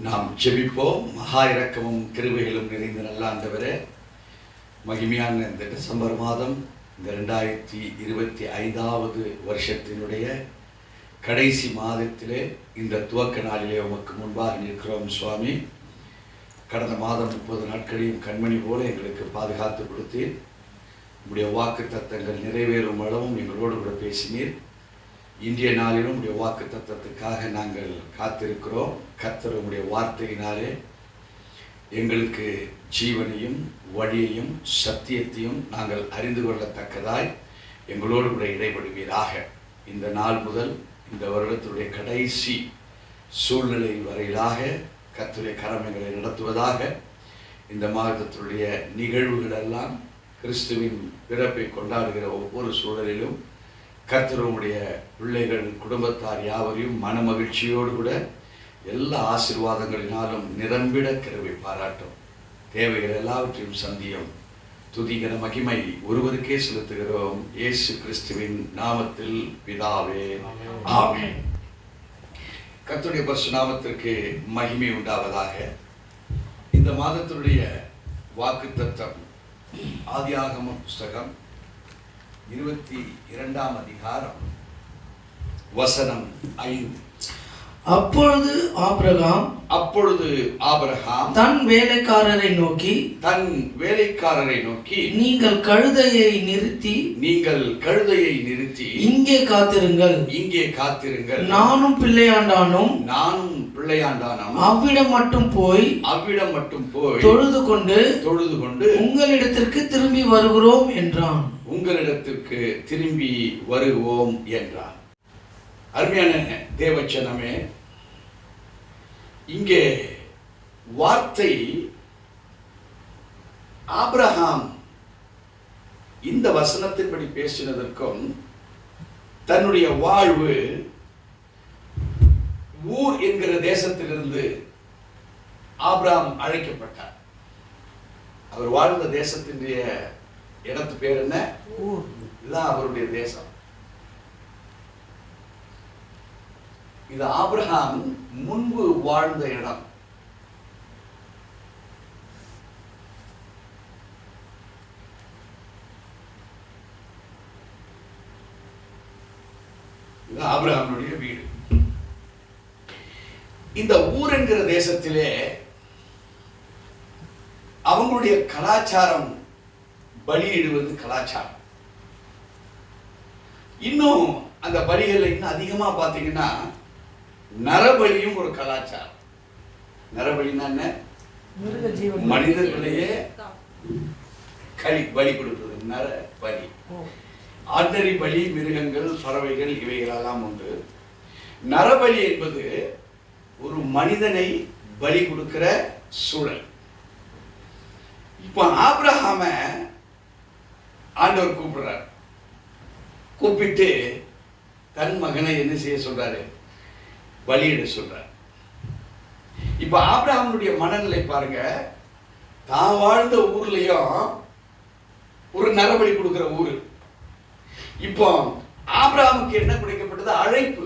நாம் ஜெபிப்போம். மகா இரக்கமும் கிருபைகளும் நிறைந்த நல்ல ஆண்டவரே, மகிமையான இந்த டிசம்பர் மாதம், இந்த 2025வது வருஷத்தினுடைய கடைசி மாதத்திலே இந்த துவக்க நாளிலே உமக்கு முன்பாக நிற்கிறோம் சுவாமி. கடந்த மாதம் 30 நாட்களையும் கண்மணி போல எங்களுக்கு பாதுகாத்து கொடுத்தீர். உங்களுடைய வாக்கு தத்தங்கள் நிறைவேறும் அளவும் எங்களோடு கூட பேசினீர். இன்றைய நாளிலும் உடைய வாக்கு தத்தத்துக்காக நாங்கள் காத்திருக்கிறோம். கர்த்தர் உடைய வார்த்தையினாலே எங்களுக்கு ஜீவனையும் வழியையும் சத்தியத்தையும் நாங்கள் அறிந்து கொள்ளத்தக்கதாய் எங்களோடு கூட இடைபடுவீராக. இந்த நாள் முதல் இந்த வருடத்துடைய கடைசி சூழ்நிலை வரையிலாக கர்த்தருடைய கரம் எங்களை நடத்துவதாக. இந்த மாதத்துடைய நிகழ்வுகள் எல்லாம் கிறிஸ்துவின் பிறப்பை கொண்டாடுகிற ஒவ்வொரு சூழலிலும் கர்த்தருடைய பிள்ளைகள் குடும்பத்தார் யாவரையும் மன மகிழ்ச்சியோடு கூட எல்லா ஆசீர்வாதங்களினாலும் நிரம்பிட கிருபை பாராட்டும். தேவைகள் எல்லாவற்றையும் சந்தியும். துதிகர மகிமை ஒருவருக்கே செலுத்துகிறோம், இயேசு கிறிஸ்துவின் நாமத்தில் பிதாவே, ஆமென். கர்த்தருடைய பரிசுத்த நாமத்திற்கு மகிமை உண்டாவதாக. இந்த மாதத்தினுடைய வாக்குத்தத்தம் ஆதியாகம புஸ்தகம் 22ஆம் அதிகாரம் வசனம் 5. அப்பொழுது ஆபிரகாம் தன் வேலைக்காரரை நோக்கி நீங்கள் கழுதையை நிறுத்தி இங்கே காத்திருங்கள், நானும் பிள்ளையாண்டானும் அவ்விடம் மட்டும் போய் தொழுது கொண்டு உங்களிடத்திற்கு திரும்பி வருகிறோம் என்றான். அருமையான தேவச்சனமே, இங்கே வார்த்தை ஆபிரகாம் இந்த வசனத்தின்படி பேசினதற்கும் தன்னுடைய வாழ்வு ஊர் என்கிற தேசத்திலிருந்து ஆபிரகாம் அழைக்கப்பட்டார். அவர் வாழ்ந்த தேசத்தினுடைய இடத்து பேர் என்ன? ஊர். இதுதான் அவருடைய தேசம். இது ஆபிரகாம் முன்பு வாழ்ந்த இடம். இது ஆபிரகாமுடைய வீடு. இந்த ஊர் என்கிற தேசத்திலே அவங்களுடைய கலாச்சாரம் பலியிடுவது கலாச்சாரம். இன்னும் அந்த பலிகளை இன்னும் அதிகமா பார்த்தீங்கன்னா நரபலியும் ஒரு கலாச்சாரம். நரபலின்னா என்ன? மனிதர்களையே பலி கொடுப்பது நரபலி. ஆர்டினரி பலி மிருகங்கள், பறவைகள் இவைகளெல்லாம் உண்டு. நரபலி என்பது ஒரு மனிதனை பலி கொடுக்கிற சூழல். இப்போ ஆபிரகாம ஆண்டவர் கூப்பிடுறார். கூப்பிட்டு தன் மகனை என்ன செய்ய சொல்றாரு? பலியிட சொல்றார். இப்ப ஆபிரகாமுடைய மனநிலை பாருங்க. தான் வாழ்ந்த ஊர்லயும் ஒரு நரபலி கொடுக்கிற ஊரு. இப்போ ஆபிரகாமுக்கு என்ன கொடுக்கப்பட்டது? அழைப்பு.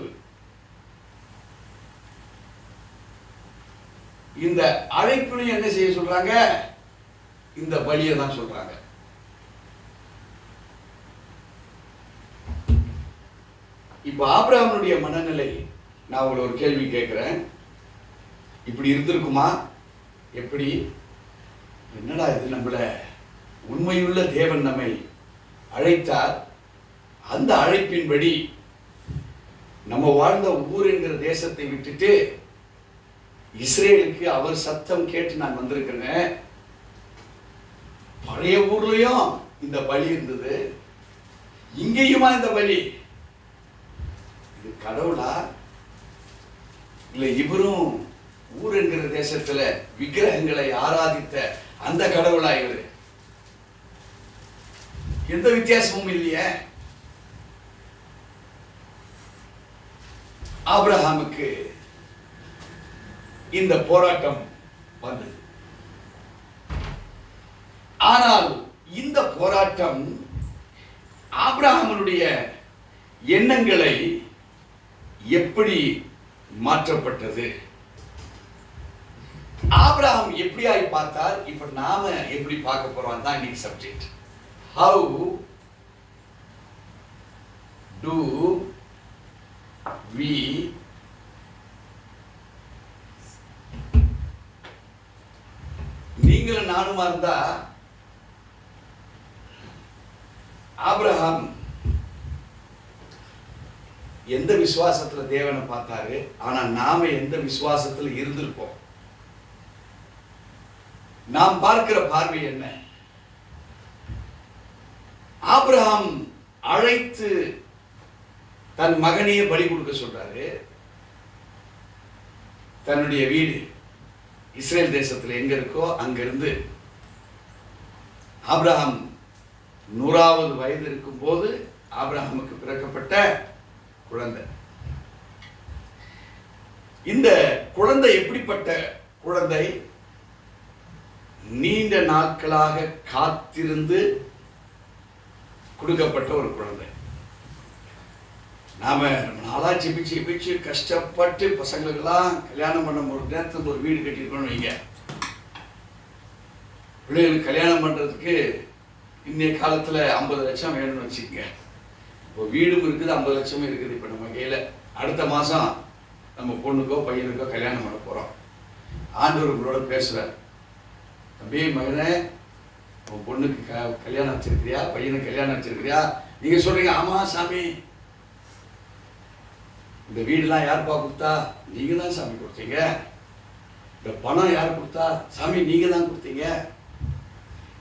இந்த அழைப்புலையும் என்ன செய்ய சொல்றாங்க? இந்த பலியை தான் சொல்றாங்க. இப்ப ஆபிரகாமுடைய மனநிலை, நான் உங்களை ஒரு கேள்வி கேட்கிறேன். இப்படி இருந்திருக்குமா? எப்படி? என்னடா இது, நம்மள உண்மையுள்ள தேவன் நம்மை அழைத்தார். அந்த அழைப்பின்படி நம்ம வாழ்ந்த ஊர் என்கிற தேசத்தை விட்டுட்டு இஸ்ரேலுக்கு அவர் சத்தம் கேட்டு நான் வந்திருக்கிறேன். பழைய ஊர்லயும் இந்த பலி இருந்தது, இங்கேயுமா இந்த பலி? இது கடவுளா? இல்ல இவரும் ஊர் என்கிற தேசத்துல விக்கிரகங்களை ஆராதித்த அந்த கடவுளா இவரு? எந்த வித்தியாசமும் இல்லையே. ஆபிரகாமுக்கு இந்த போராட்டம் வந்தது. ஆனால் இந்த போராட்டம் ஆபிரகாமுடைய எண்ணங்களை எப்படி மாற்றப்பட்டது? ஆபிரகாம் எப்படியாய் பார்த்தார், இப்ப நாம எப்படி பார்க்க போறோம் தான் இன்னைக்கு சப்ஜெக்ட். How do we நீங்களும் நானுமா இருந்தா ஆபிரகாம் எந்த விசுவாசத்துல தேவனை பார்த்தாரு, ஆனா நாம எந்த விசுவாசத்துல இருந்திருப்போம்? நாம் பார்க்கிற பார்வை என்ன? ஆபிரகாம் அழைத்து தன் மகனையே பலி கொடுக்க சொல்றாரு. தன்னுடைய வீடு இஸ்ரேல் தேசத்துல எங்க இருக்கோ அங்கிருந்து ஆபிரகாம் 100வது வயது இருக்கும் போது ஆபிரகாமுக்கு பிறக்கப்பட்ட குழந்தை. இந்த குழந்தை எப்படிப்பட்ட குழந்தை? நீண்ட நாட்களாக காத்திருந்து கொடுக்கப்பட்ட ஒரு குழந்தை. நாம நாளா ஜெபிச்சு கஷ்டப்பட்டு பசங்களுக்கெல்லாம் கல்யாணம் பண்ண ஒரு நேரத்துக்கு ஒரு வீடு கட்டியிருக்கணும்னு வைங்க. பிள்ளைகளுக்கு கல்யாணம் பண்றதுக்கு இன்னைய காலத்துல 50 லட்சம் வேணும்னு வச்சுக்கோங்க. இப்போ வீடும் இருக்குது, 50 லட்சமும் இருக்குது. இப்போ நம்ம கையில அடுத்த மாசம் நம்ம பொண்ணுக்கோ பையனுக்கோ கல்யாணம் பண்ண போறோம். ஆண்டவர் உங்களோட பேசுறார், தம்பி மகனே உன் பொண்ணுக்கு கல்யாணம் வச்சிருக்கிறியா, பையனுக்கு கல்யாணம் வச்சிருக்கிறியா? நீங்க சொல்றீங்க ஆமா சாமி. இந்த வீடுலாம் யாருப்பா கொடுத்தா? நீங்க தான் சாமி கொடுத்தீங்க. இந்த பணம் யார் கொடுத்தா? சாமி நீங்க தான் கொடுத்தீங்க.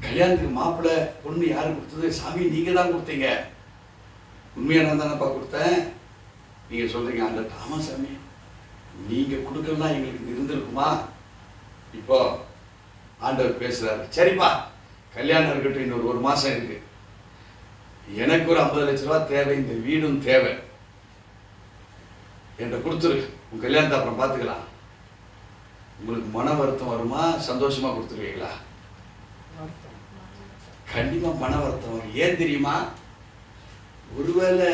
கல்யாணத்துக்கு மாப்பிள்ளை பொண்ணு யாரு கொடுத்தது? சாமி நீங்க தான் கொடுத்தீங்க. உண்மையா நான் தானப்பா கொடுத்தேன். நீங்க சொல்றீங்க ஆண்டவர் ஆமா சாமி, நீங்க கொடுக்கலாம் எங்களுக்கு இருந்திருக்குமா? இப்போ ஆண்டவர் பேசுறாரு, சரிப்பா கல்யாணம் இருக்கட்டும், இன்னொரு 1 மாசம் இருக்கு. எனக்கு ஒரு 50 லட்ச ரூபா தேவை, இந்த வீடும் தேவை, என்கிட்ட கொடுத்துரு. உங்க கல்யாணத்தை அப்புறம் பார்த்துக்கலாம். உங்களுக்கு மன வருத்தம் வருமா, சந்தோஷமா கொடுத்துருவீங்களா? கண்டிப்பா மன வருத்தம் வரும். ஏன் தெரியுமா? ஒருவேளை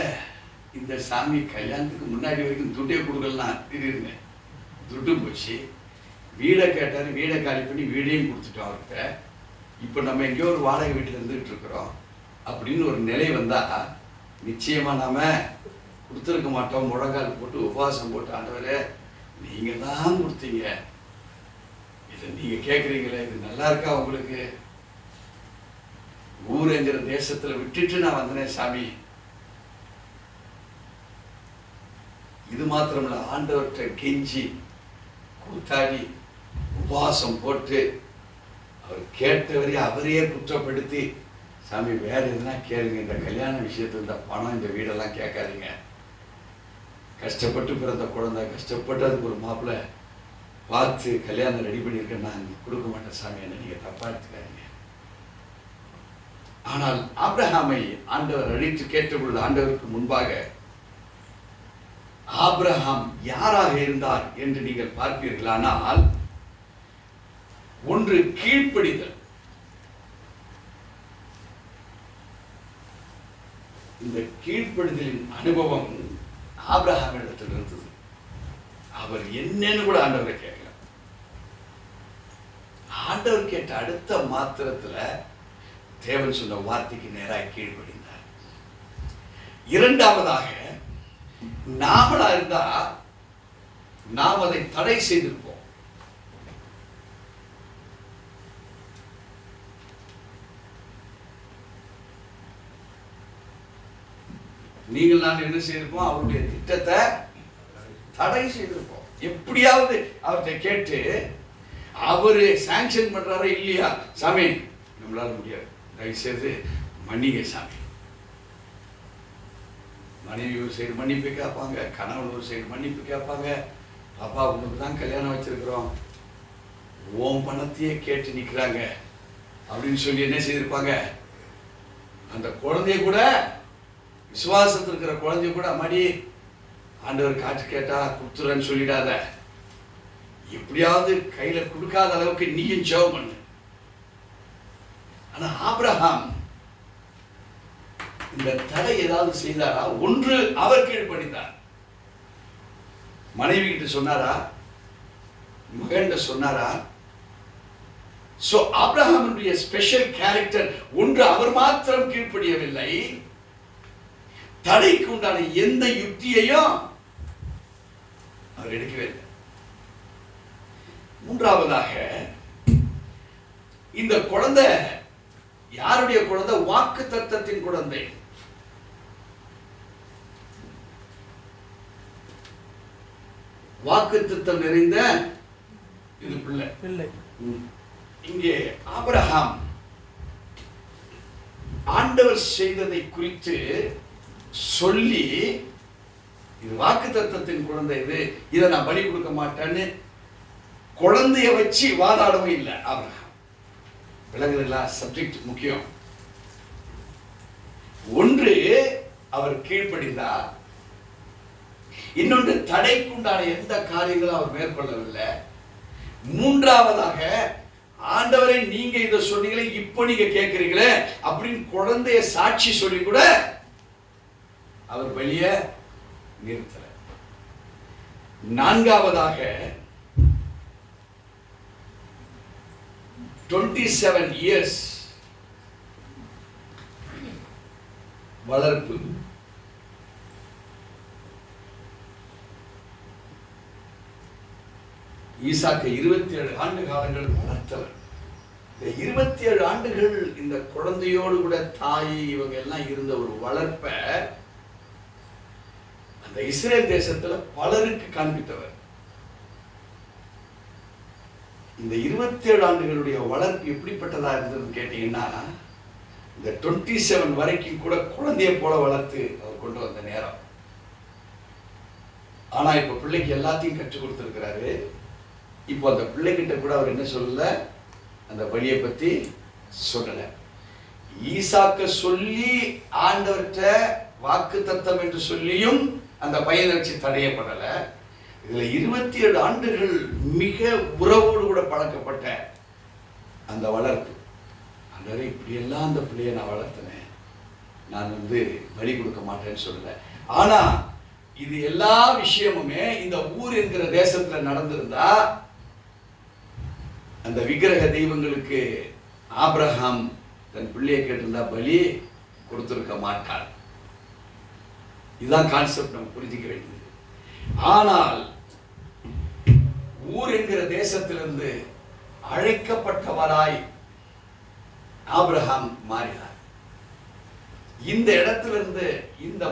இந்த சாமி கல்யாணத்துக்கு முன்னாடி வரைக்கும் துட்டே கொடுக்கலாம், திடீர்னு துட்டு போச்சு, வீடை கேட்டாரு, வீடை காலி பண்ணி வீடையும் கொடுத்துட்டோம் அவர்கிட்ட. இப்போ நம்ம எங்கேயோ ஒரு வாடகை வீட்டில் இருந்துகிட்டு இருக்கிறோம் அப்படின்னு ஒரு நிலை வந்தா நிச்சயமா நாம கொடுத்துருக்க மாட்டோம். முழங்கால் போட்டு உபவாசம் போட்டு ஆண்டவரே நீங்க தான் கொடுத்தீங்க, இதை நீங்க கேட்குறீங்களே, இது நல்லா இருக்கா உங்களுக்கு? ஊருங்கிற தேசத்துல விட்டுட்டு நான் வந்தேன் சாமி. இது மாத்திரமில்ல, ஆண்டவர்கிட்ட கெஞ்சி கூத்தாடி உபவாசம் போட்டு அவர் கேட்டவரையே அவரையே குற்றப்படுத்தி, சாமி வேற எதுனா கேளுங்க, இந்த கல்யாண விஷயத்துல இந்த பணம் இந்த வீடெல்லாம் கேட்காதீங்க. கஷ்டப்பட்டு பிறந்த குழந்தை, கஷ்டப்பட்டு அதுக்கு ஒரு மாப்பிள்ளை பார்த்து கல்யாணம் ரெடி பண்ணியிருக்கேன், நான் கொடுக்க மாட்டேன் சாமி, என்ன நீங்க தப்பா எடுத்துக்காதீங்க. ஆனால் ஆபிரகாமை ஆண்டவர் அழைத்து கேட்டபொழுது ஆண்டவருக்கு முன்பாக ஆபிரகாம் யாராக இருந்தார் என்று நீங்கள் பார்ப்பீர்களானால், ஒன்று கீழ்ப்படிதல். இந்த கீழ்ப்படிதலின் அனுபவம் ஆபிரகாம் இடத்தில் இருந்தது. அவர் என்னன்னு கூட ஆண்டவரை கேட்கல. ஆண்டவர் கேட்ட அடுத்த மாத்திரத்துல தேவன் சொன்ன வார்த்தைக்கு நேராக கீழ்ப்படிந்தார். இரண்டாவதாக, நாமளா இருந்தா நாம் அதை தடை செய்திருப்போம். நீங்கள் நான் என்ன செய்திருப்போம்? அவருடைய திட்டத்தை தடை செய்திருப்போம். எப்படியாவது அவர்கிட்ட கேட்டு அவரு சாங்ஷன் பண்றாரா இல்லையா, சாமி நம்மளால முடியாது, தயவு செய்து மன்னிங்க சாமி. மனைவி ஒரு சைடு மன்னிப்பு கேட்பாங்க, கணவன் ஒரு சைடு மன்னிப்பு கேட்பாங்க. பாப்பா உனக்கு தான் கல்யாணம் வச்சிருக்கிறோம், ஓம் பணத்தையே கேட்டு நிற்கிறாங்க அப்படின்னு சொல்லி என்ன செய்திருப்பாங்க? அந்த குழந்தைய கூட, விசுவாசத்தில் இருக்கிற குழந்தைய கூட, அம்மாடி ஆண்டவர் காற்று கேட்டா கொடுத்துறன்னு சொல்லிடாத, எப்படியாவது கையில கொடுக்காத அளவுக்கு நீயும் ஜெபம் பண்ணு. ஆனா ஆபிரகாம் இந்த தடை ஏதாவது செய்தாரா? ஒன்று, அவர் கீழ்ப்படிந்தார். மனைவி கிட்ட சொன்னாரா? மகன் சொன்னாரா? சோ ஆபிரகாமுடைய ஸ்பெஷல் கேரக்டர் ஒன்று, அவர் மாத்திரம் கீழ்ப்படியவில்லை, தடைக்கு உண்டான எந்த யுக்தியையும் அவர் எடுக்கவே இல்லை. மூன்றாவதாக, இந்த குழந்தை யாருடைய குழந்தை? வாக்குத்தத்தத்தின் குழந்தை. வாக்குத்தத்தம் நிறைந்த இது பிள்ளை. இங்கே ஆபிரகாம் ஆண்டவர் செய்ததை குறித்து சொல்லி, இது வாக்குத்தத்தத்தின் குழந்தை, இதை நான் பலி கொடுக்க மாட்டேன்னு குழந்தைய வச்சு வாதாடவும் இல்லை ஆபிரகாம். விளங்குதுங்களா? சப்ஜெக்ட் முக்கியம். ஒன்று, அவர் கீழ்ப்படிந்தார். இன்னொன்று, தடைக்குண்டான எந்த காரியங்களும் அவர் மேற்கொள்ளவில்லை. மூன்றாவதாக, ஆண்டவரை நீங்க இதை சொன்னீங்களே, இப்ப நீங்க கேட்கிறீங்களே அப்படின்னு குழந்தைய சாட்சி சொல்லி கூட அவர் வெளியே நிறுத்தல. நான்காவதாக, 27 years வளர்ப்பு. ஈசாக்கு 27 ஆண்டு காலங்கள் வளர்த்தவர். இந்த 27 ஆண்டுகள் இந்த குழந்தையோடு கூட தாய் இவங்க எல்லாம் இருந்த ஒரு வளர்ப்ப அந்த இஸ்ரேல் தேசத்துல பலருக்கு காண்பித்தவர். இந்த 27 ஆண்டுகளுடைய வளர்ப்பு எப்படிப்பட்டதா இருந்ததுன்னு கேட்டீங்கன்னா, இந்த 27 வரைக்கும் கூட குழந்தைய போல வளர்த்து அவர் கொண்டு வந்த நேரம். ஆனா இப்ப பிள்ளைக்கு எல்லாத்தையும் கற்றுக் கொடுத்திருக்கிறாரு. இப்போ அந்த பிள்ளைகிட்ட கூட அவர் என்ன சொல்லல, அந்த பலியை பத்தி சொல்லல. ஈசாக்க சொல்லி ஆண்டவர்கிட்ட வாக்கு தத்தம் என்று சொல்லியும் அந்த பையனை வச்சு தடையப்படல. இதுல 27 ஆண்டுகள் மிக உறவோடு கூட பழக்கப்பட்ட அந்த வளர்ப்பு. ஆண்டவரே, இப்படியெல்லாம் அந்த பிள்ளையை நான் வளர்த்தனேன், நான் பலி கொடுக்க மாட்டேன்னு சொல்லல. ஆனா இது எல்லா விஷயமுமே இந்த ஊர் என்கிற தேசத்துல நடந்திருந்தா, அந்த விக்கிரக தெய்வங்களுக்கு ஆபிரகாம் தன் பிள்ளையை கேட்டிருந்தா பலி கொடுத்திருக்க மாட்டார். இதுதான் கான்செப்ட் நம்ம புரிஞ்சிக்க வேண்டியது. ஆனால் ஊர் என்கிற தேசத்திலிருந்து அழைக்கப்பட்டவராய் ஆபிரகாம் மாறினார். இந்த இடத்திலிருந்து இந்த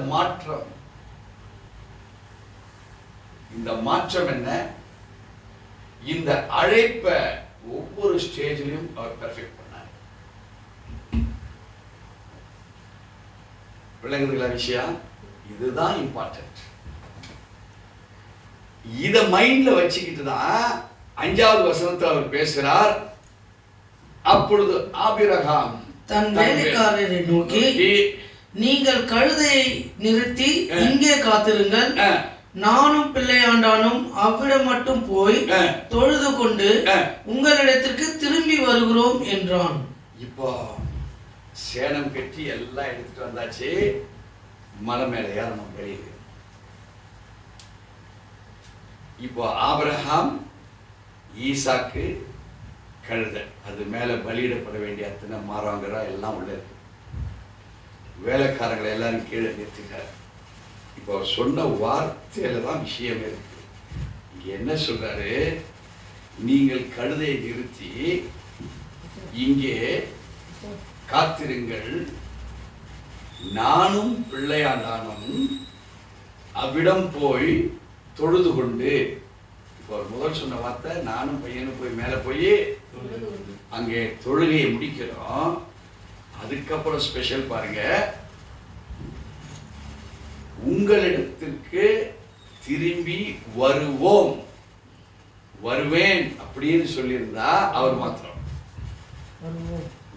மாற்றம் என்ன? இந்த அழைப்பை ஒவ்வொரு ஸ்டேஜிலும் அவர் பெர்ஃபெக்ட் பண்ணார். விளங்குதுங்களா விஷயம்? இதுதான் இம்பார்ட்டன்ட். இத மைண்ட்ல வச்சுக்கிட்டு தான் 5வது வசனத்தில் அவர் பேசுறார். அப்பொழுது ஆபிரகாம் தன் வேலைக்காரரை நோக்கி, நீங்கள் கழுதையை நிறுத்தி இங்கே காத்திருங்கள், நானும் பிள்ளையாண்டானும் அவ்விடம் மட்டும் போய் தொழுது கொண்டு உங்களிடத்திற்கு திரும்பி வருகிறோம் என்றான். இப்போ சேனம் கட்டி எல்லாம் எடுத்துட்டு வந்தாச்சு, மலை மேல ஏறணும் வெளியே. இப்போ ஆபிரகாம், ஈசாக்கு, கழுதை, அது மேல பலியிடப்பட வேண்டிய அத்தனை மாறாங்கரா எல்லாம் உள்ள இருக்கு. வேலைக்காரங்களை எல்லாரும் கீழே நிறுத்திட்டார். இப்போ சொன்ன வார்த்தையில தான் விஷயம் இருக்கு. இங்க என்ன சொல்றாரு? நீங்கள் கழுதையை நிறுத்தி இங்கே காத்திருங்கள், நானும் பிள்ளையாண்டானும் அவ்விடம் போய் தொழுது கொண்டு. இப்போ முதல் சொன்ன வார்த்தை, நானும் பையனும் போய் மேல போய் அங்கே தொழுகையை முடிக்கிறோம். அதுக்கப்புறம் ஸ்பெஷல் பாருங்க, உங்களிடத்திற்கு திரும்பி வருவேன் அப்படின்னு சொல்லியிருந்தா அவர் மாத்திரம்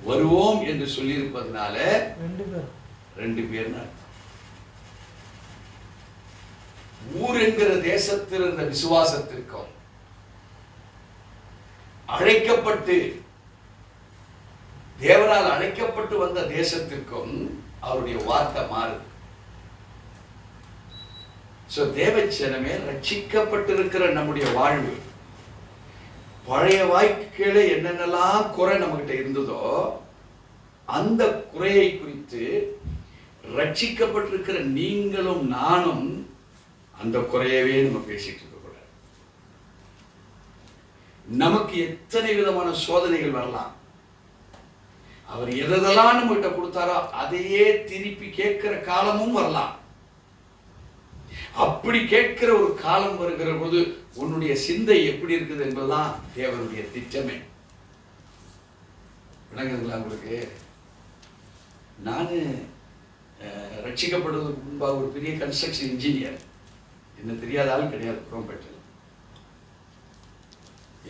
வருவோம் என்று சொல்லியிருப்பதனால 2 பேர் அர்த்தம். ஊர் என்கிற தேசத்தில் இருந்த விசுவாசத்திற்கும் அழைக்கப்பட்டு தேவனால் அழைக்கப்பட்டு வந்த தேசத்திற்கும் அவருடைய வார்த்தை மாறுது. தேவச்சனமே, ரட்சிக்கப்பட்டிருக்கிற நம்முடைய வாழ்வு பழைய வாழ்க்கையில என்னென்னலாம் குறை நம்மகிட்ட இருந்ததோ அந்த குறையை குறித்து ரட்சிக்கப்பட்டிருக்கிற நீங்களும் நானும் அந்த குறையவே நம்ம பேசிட்டு இருக்க கூடாது. நமக்கு எத்தனை விதமான சோதனைகள் வரலாம். அவர் எதெல்லாம் நம்ம கிட்ட கொடுத்தாரோ அதையே திருப்பி கேட்கிற காலமும் வரலாம். அப்படி கேட்கிற ஒரு காலம் வருகிற போது உன்னுடைய சிந்தை எப்படி இருக்குது என்பதுதான் தேவனுடைய திட்டமே. விளங்குதுங்களா உங்களுக்கு? நான் ரட்சிக்கப்படுவதற்கு முன்பாக ஒரு பெரிய கன்ஸ்ட்ரக்ஷன் இன்ஜினியர். என்ன தெரியாத ஆள் கிடையாது. குரோம்பேட்டில்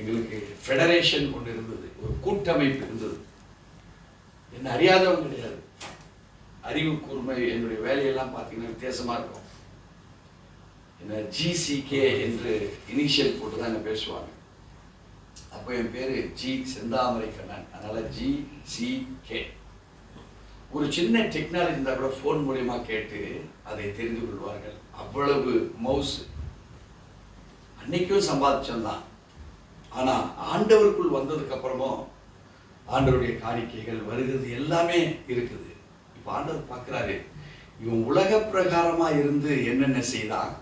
எங்களுக்கு ஃபெடரேஷன் ஒன்று இருந்தது, ஒரு கூட்டமைப்பு இருந்தது. என்ன அறியாதவங்க கிடையாது. அறிவு கூர்மை என்னுடைய வேலையெல்லாம் பார்த்தீங்கன்னா வித்தியாசமா இருக்கும். என்ன GCK என்று இனிஷியல் போட்டு தான் என்ன பேசுவாங்க. அப்போ என் பேரு ஜி செந்தாமரை கண்ணன், அதனால GCK. ஒரு சின்ன டெக்னாலஜி இருந்தால் கூட ஃபோன் மூலியமா கேட்டு அதை தெரிந்து கொள்வார்கள். அவ்வளவு மவுஸ். அன்னைக்கும் சம்பாதிச்சோம்தான். ஆனா ஆண்டவருக்குள் வந்ததுக்கு அப்புறமும் ஆண்டவருடைய காணிக்கைகள் வருகிறது எல்லாமே இருக்குது. இப்ப ஆண்டவர் பார்க்கிறாரு, இவன் உலக பிரகாரமா இருந்து என்னென்ன செய்தான்,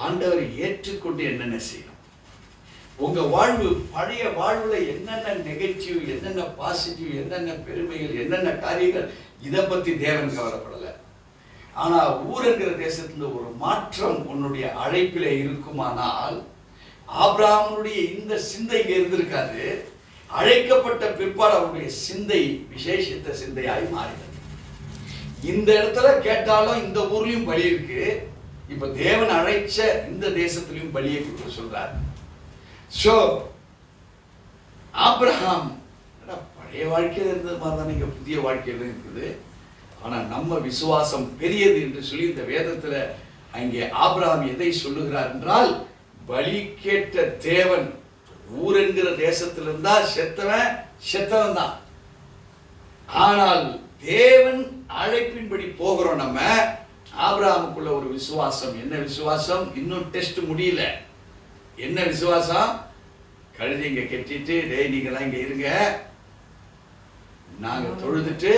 ஆண்டவரை ஏற்றுக்கொண்டு என்னென்ன செய்யணும். உங்க வாழ்வு பழைய வாழ்வுல என்னென்ன நெகட்டிவ், என்னென்ன பாசிட்டிவ், என்னென்ன பெருமைகள், என்னென்ன காரியங்கள், இதை பத்தி தேவன் கவலைப்படல. ஆனா ஊருங்கிற தேசத்துல ஒரு மாற்றம் உன்னுடைய அழைப்பில இருக்குமானால் ஆபிரகாமுடைய இந்த சிந்தை இருந்திருக்காது. அழைக்கப்பட்ட பிற்பாடு அவருடைய சிந்தை விசேஷித்த சிந்தையாய் மாறினது. இந்த இடத்துல கேட்டாலும் இந்த ஊர்லயும் பலி இருக்கு. இப்ப தேவன் அழைச்ச இந்த தேசத்திலையும் பலியை கொடுக்க சொல்றார். சோ ஆபிரகாம் பழைய வாழ்க்கையில இருந்தது மாதிரி தான் இங்க புதிய வாழ்க்கையில இருக்குது. ஆனா நம்ம விசுவாசம் பெரியது என்று சொல்லி இந்த வேதத்துல அங்கே ஆபிரகாம் எதை சொல்லுகிறார் என்றால், பலி கேட்ட தேவன் ஊர் என்கிற தேசத்தில் இருந்தா செத்தவன் தான். ஆனால் தேவன் அழைப்பின்படி போகிறோம். நம்ம ஆபிரகாமுக்குள்ள ஒரு விசுவாசம். என்ன விசுவாசம்? இன்னும் டெஸ்ட் முடியல. என்ன விசுவாசம்? கழுதி இங்க கட்டிட்டு, டேய் நீங்களாம் இங்க இருங்க, நாங்க தொழுதுட்டு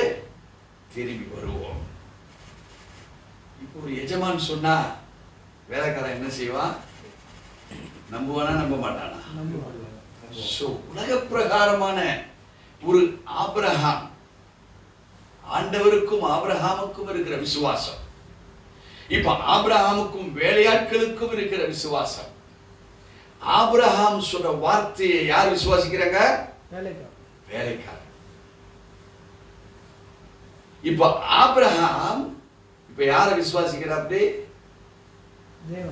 திரும்பி வருவோம். இப்போ ஒரு எஜமான் சொன்னா வேலைக்காரன் என்ன செய்வான்? நம்புவானா நம்ப மாட்டானா? உலக பிரகாரமான ஒரு ஆபிரகாம், ஆண்டவருக்கும் ஆபிரகாமுக்கும் இருக்கிற விசுவாசம். இப்ப ஆபிரகாமுக்கும் வேலையாட்களுக்கும் இருக்கிற விசுவாசம். ஆபிரகாம் சொன்ன வார்த்தையை யார் விசுவாசிக்கிறாங்க? வேலைக்காரர். இப்ப ஆபிரகாம் இப்ப யார விசுவாசிக்கிறார்?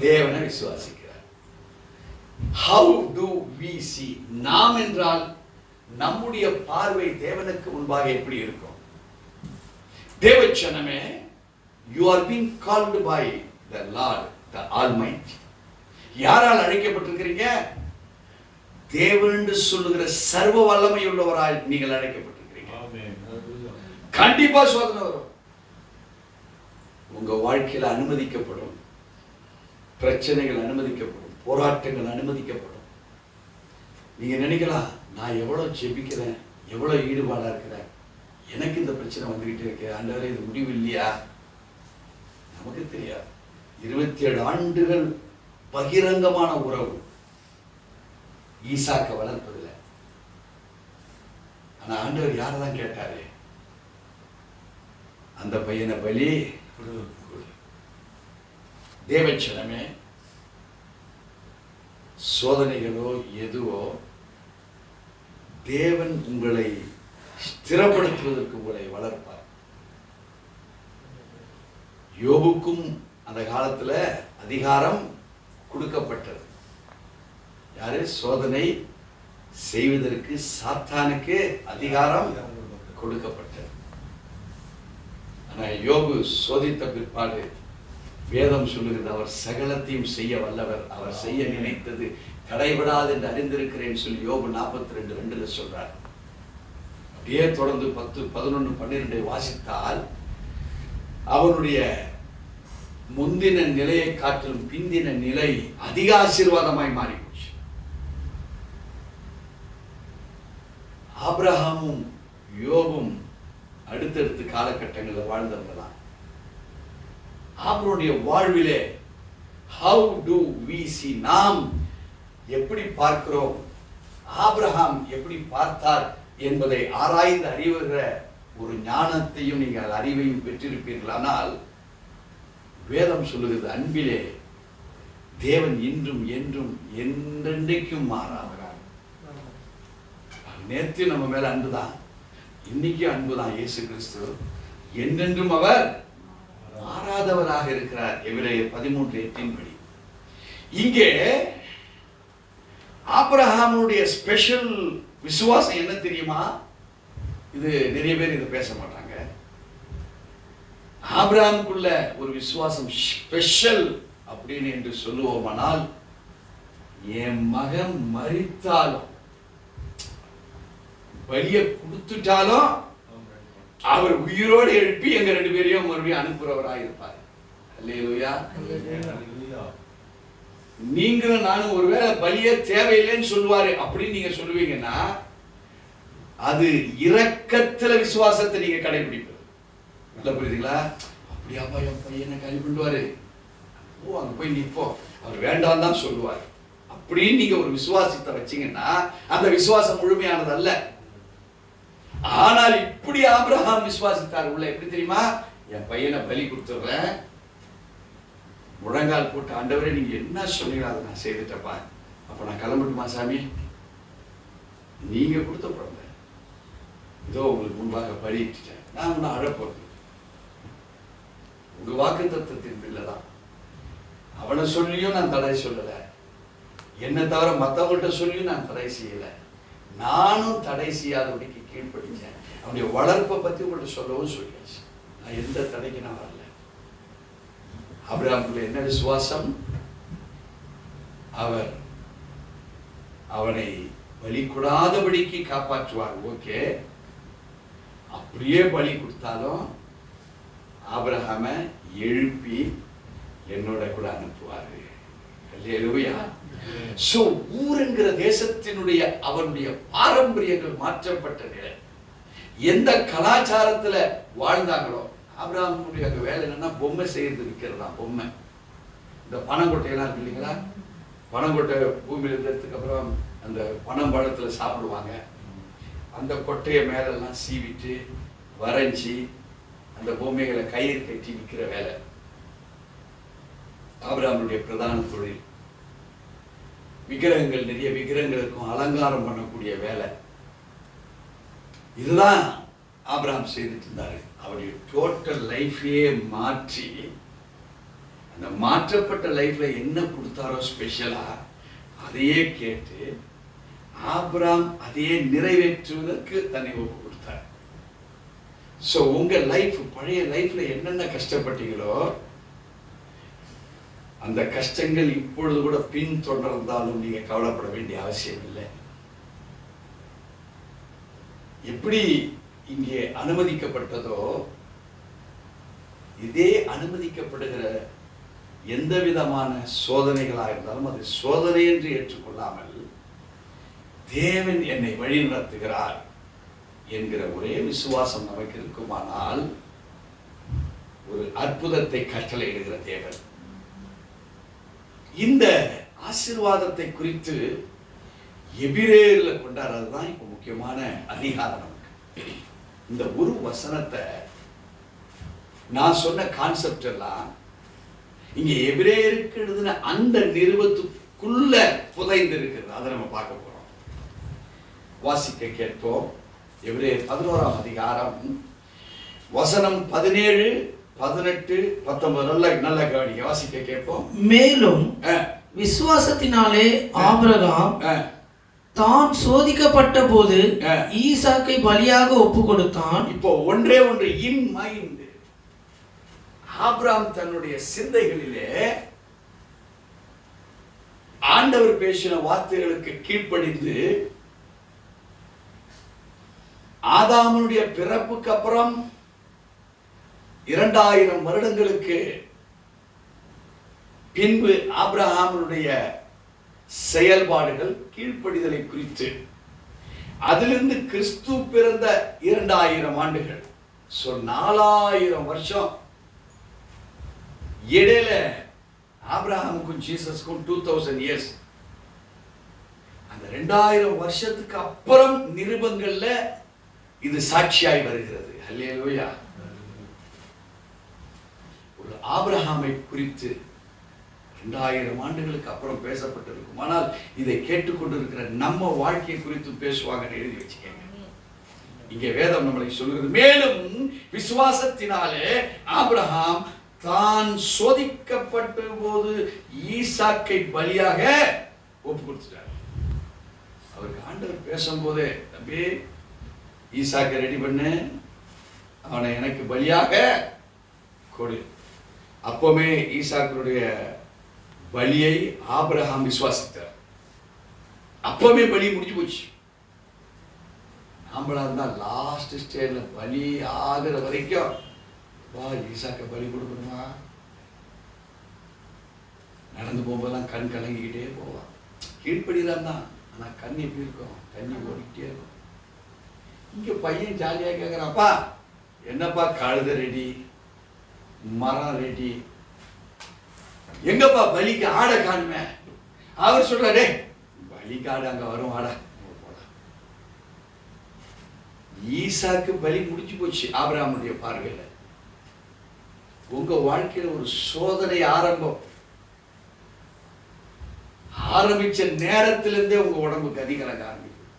தேவனை விசுவாசிக்கிறார். How do we see? நாம் என்றால் நம்முடைய பார்வை தேவனுக்கு முன்பாக எப்படி இருக்கும்? தேவச்சனமே, you are being called by the Lord, the Almighty. யாரால் அழைக்கப்பட்டிருக்கிறீங்க? தேவன் என்று சொல்லுகிற சர்வ வல்லமை உள்ளவரால் நீங்கள் அழைக்கப்பட்டிருக்கிறீங்க. கண்டிப்பா சோதனை வரும். உங்க வாழ்க்கையில அனுமதிக்கப்படும், பிரச்சனைகள் அனுமதிக்கப்படும், போராட்டங்கள் அனுமதிக்கப்படும். நீங்க நினைக்கலாம், நான் எவ்வளவு ஜெபிக்கிறேன், எவ்வளவு ஈடுபாடா இருக்கிறேன், எனக்கு இந்த பிரச்சனை வந்துகிட்டு இருக்கு, ஆண்டவரே இது முடிவு இல்லையா? நமக்கு தெரியாது. 27 ஆண்டுகள் பகிரங்கமான உறவு ஈசாக்க வளர்ப்பதில்ல. ஆனா ஆண்டவர் யாரதான் கேட்டாரு? அந்த பையனை பலி கொடு. தேவச்சனமே, சோதனைகளோ எதுவோ தேவன் உங்களை ஸ்திரப்படுத்துவதற்கு உங்களை வளர்ப்பார். யோபுக்கும் அந்த காலத்துல அதிகாரம் கொடுக்கப்பட்டது. யாரு? சோதனை செய்வதற்கு சாத்தானுக்கு அதிகாரம் கொடுக்கப்பட்டது. ஆனா யோபு சோதித்த பிற்பாடு வேதம் சொல்லுகிறது, அவர் சகலத்தையும் செய்ய வல்லவர், அவர் செய்ய நினைத்தது தடைபடாது என்று அறிந்திருக்கிறேன் சொல்லி யோபு 42:2 சொல்றார். அப்படியே தொடர்ந்து 10, 11, 12 வாசித்தால் அவனுடைய முந்தின நிலையை காட்டிலும் பிந்தின நிலை அதிக ஆசீர்வாதமாய் மாறிப்போச்சு. ஆபிரகாமும் யோபும் அடுத்தடுத்து காலகட்டங்களில் வாழ்ந்தவங்க தான். அவருடைய வாழ்விலே how do we see, நாம் எப்படி பார்க்கிறோம், ஆபிரகாம் எப்படி பார்த்தார் என்பதை ஆராய்ந்து அறிவுகிற ஒரு ஞானத்தையும் நீங்கள் அறிவையும் பெற்றிருப்பீர்களானால், வேதம் சொல்லுகிறது அன்பிலே தேவன் இன்றும் என்றும் என்றென்றைக்கும் மாறாதவர். நேற்று நம்ம மேல அன்புதான், இன்னைக்கு அன்புதான். இயேசு கிறிஸ்து என்றென்றும் அவர் மாறாதவராக இருக்கிறார். எபிரேயர் 13:8 படி இங்கே ஆபிரகாமுடைய ஸ்பெஷல் விசுவாசம் என்ன தெரியுமா? இது நிறைய பேர் இதை பேச மாட்டாங்க. ஆபிரகாமுக்குள்ள ஒரு விசுவாசம் ஸ்பெஷல் அப்படின்னு என்று சொல்லுவோமானால், என் மகன் மரித்தாலும் பலிய கொடுத்துட்டாலும் அவர் உயிரோடு எழுப்பி எங்க 2 பேரையும் மறுபடியும் அனுப்புறவராக இருப்பார். அல்லேலூயா. நீங்களும் நானும் ஒருவேளை பலிய தேவையில்லைன்னு சொல்லுவாரு அப்படின்னு நீங்க சொல்லுவீங்கன்னா, அது இரக்கத்துல விசுவாசத்தை நீங்க கடைபிடிப்பது. நல்லா புரியுதுங்களா? அப்படியாப்பா என் பையனை காலி பண்ணுவாரு, ஓ அங்க போய் நிற்போம், அவர் வேண்டாம் தான் சொல்லுவார் அப்படின்னு நீங்க ஒரு விசுவாசத்தை வச்சீங்கன்னா அந்த விசுவாசம் முழுமையானது அல்ல. ஆனால் இப்படி ஆபிரகாம் விசுவாசித்தார். உள்ள எப்படி தெரியுமா? என் பையனை பலி கொடுத்துடுறேன், முழங்கால் போட்டு ஆண்டவரே நீங்க என்ன சொன்னீங்களோ அதை நான் செய்துட்டப்பா, அப்ப நான் கிளம்பட்டுமா சாமி? நீங்க கொடுத்த குழந்தை இதோ உங்களுக்கு முன்பாக பலியிட்டேன், நான் ஒன்னும் அழப்போறது உங்க வாக்கு தத்துவத்தின் பிள்ளைதான். அவனை சொல்லியும் நான் தடை சொல்லல, என்னை தவிர மற்றவங்கள்ட்ட சொல்லியும் நான் தடை செய்யல, நானும் தடை செய்யாதபடிக்கு கீழ்ப்படிச்சேன். அவனுடைய வளர்ப்பை பத்தி உங்கள்ட்ட சொல்லவும் சொல்லியாச்சு. நான் எந்த தடைக்கு நான் வரல. ஆபிரகாமுக்குள்ள என்ன விசுவாசம்? அவர் அவனை பலி கூடாதபடிக்கு காப்பாற்றுவார். ஓகே, அப்படியே பலி கொடுத்தாலும் ஆபிரகாம எழுப்பி என்னோட கூட அனுப்புவாரு. அல்லேலூயா. சோ ஊருங்கிற தேசத்தினுடைய அவனுடைய பாரம்பரியங்கள் மாற்றப்பட்ட நிலை. எந்த கலாச்சாரத்துல வாழ்ந்தாங்களோ, ஆபிரகாமுடைய அங்க வேலை என்னன்னா பொம்மை செய்யறது, விற்கிறதா பொம்மை. இந்த பனங்கொட்டையெல்லாம் இருக்கு இல்லைங்களா? பனங்கொட்டை பூமியில இருந்ததுக்கு அப்புறம் அந்த பனம்பழத்துல சாப்பிடுவாங்க. அந்த கொட்டையை மேலெல்லாம் சீவிட்டு வரைஞ்சி அந்த பொம்மைகளை கயிறு கட்டி விற்கிற வேலை ஆபிரகாமுடைய பிரதான தொழில். விக்கிரகங்கள், நிறைய விக்கிரகங்களுக்கும் அலங்காரம் பண்ணக்கூடிய வேலை. இதுதான் ஆபிரகாம் செய்துட்டு இருந்தாரு. அவருடைய டோட்டல் லைஃபையே மாற்றி, அந்த மாற்றப்பட்ட லைஃப்ல என்ன கொடுத்தாரோ ஸ்பெஷலா அதையே கேட்டு ஆபிரகாம் அதையே நிறைவேற்றுவதற்கு தன்னை ஒப்பு கொடுத்தார். சோ உங்க லைஃப், பழைய லைஃப்ல என்னென்ன கஷ்டப்பட்டீங்களோ அந்த கஷ்டங்கள் இப்பொழுது கூட பின் தொடர்ந்தாலும் நீங்க கவலைப்பட வேண்டிய அவசியம் இல்லை. எப்படி இங்கே அனுமதிக்கப்பட்டதோ இதே அனுமதிக்கப்படுகிற எந்த விதமான சோதனைகளாக இருந்தாலும் அது சோதனை என்று ஏற்றுக்கொள்ளாமல் தேவன் என்னை வழி நடத்துகிறார் என்கிற ஒரே விசுவாசம் நமக்கு இருக்குமானால் ஒரு அற்புதத்தை கட்டளையிடுகிற தேவன். இந்த ஆசீர்வாதத்தை குறித்து எபிரேயர்ல கொண்டாடுறதுதான் இப்ப முக்கியமான அதிகாரம். இந்த ஒரு வசனத்தை நான் சொன்ன கான்செப்ட் எல்லாம் இங்க எபிரேயருக்கு எழுதின அந்த நிறுவத்துக்குள்ள புதைந்து இருக்கிறது. அதை நம்ம பார்க்க போறோம். வாசிக்க கேட்போம். எபிரேயர் 11ஆம் அதிகாரம் வசனம் 17, 18, 19 நல்ல கவனிக்க. வாசிக்க கேட்போம். மேலும் விசுவாசத்தினாலே ஆபிரகாம் தான் சோதிக்கப்பட்ட போது ஈசாக்கை பலியாக ஒப்பு கொடுத்தான். இப்போ ஒன்றே ஒன்று இன் மைண்ட். ஆபிரகாம் தன்னுடைய சிந்தைகளிலே ஆண்டவர் பேசின வார்த்தைகளுக்கு கீழ்ப்படிந்து ஆதாமுடைய பிறப்புக்கு அப்புறம் 2000 வருடங்களுக்கு பின்பு ஆபிரகாமுடைய செயல்பாடுகள், கீழ்ப்படிதலை குறித்து அதிலிருந்து கிறிஸ்து பிறந்த 2000 ஆண்டுகள், 4000 வருஷம் இடையில ஆபிரகாமுக்கும் ஜீசஸ்க்கும் 2000 இயர்ஸ். அந்த 2000 வருஷத்துக்கு அப்புறம் நிருபங்கள்ல இது சாட்சியாய் வருகிறது. அல்லேலூயா. ஒரு ஆபிரகாமை குறித்து 2000 ஆண்டுகளுக்கு அப்புறம் பேசப்பட்டிருக்கும். ஆனால் இதை கேட்டுக்கொண்டிருக்கிற நம்ம வாழ்க்கையை குறித்து பேசுவாங்கன்னு எழுதி வச்சுக்கோங்க. இங்கே வேதம் நம்மளை சொல்கிறது, மேலும் விசுவாசத்தினாலே ஆபிரகாம் தான் சோதிக்கப்பட்ட போது ஈசாக்கை பலியாக ஒப்பு கொடுத்துட்டார். அவருக்கு ஆண்டவர் பேசும்போதே, தம்பி ஈசாக்கை ரெடி பண்ணு, அவனை எனக்கு பலியாக கொடு. அப்போமே ஈசாக்கனுடைய பலியை ஆபிரகாம் விசுவாசித்தார். அப்பவே பலி முடிஞ்சு போச்சு. நாமளா இருந்தா லாஸ்ட் ஸ்டேஜ்ல பலி ஆகிற வரைக்கும் வா ஈசாக்க பலி கொடுக்கணுமா, நடந்து போகும்போதெல்லாம் கண் கலங்கிக்கிட்டே போவான். கீழ்ப்படிதான் தான், ஆனா கண் எப்படி இருக்கும், தண்ணி ஓடிக்கிட்டே இருக்கும். இங்க பையன் ஜாலியா கேட்கிறாப்பா, என்னப்பா கழுத ரெடி, மரம் ரெடி, எங்கப்பா பலிக்கு ஆடை காணுமே. அவர் சொல்றாரு, பலிக்கு ஆடு அங்க வரும், ஆடா. ஈசாக்கு பலி முடிச்சு போச்சு ஆபிரகாமுடைய பார்வையில. உங்க வாழ்க்கையில ஒரு சோதனை ஆரம்பிச்ச நேரத்திலிருந்தே உங்க உடம்புக்கு அதிகலங்க ஆரம்பிக்கும்.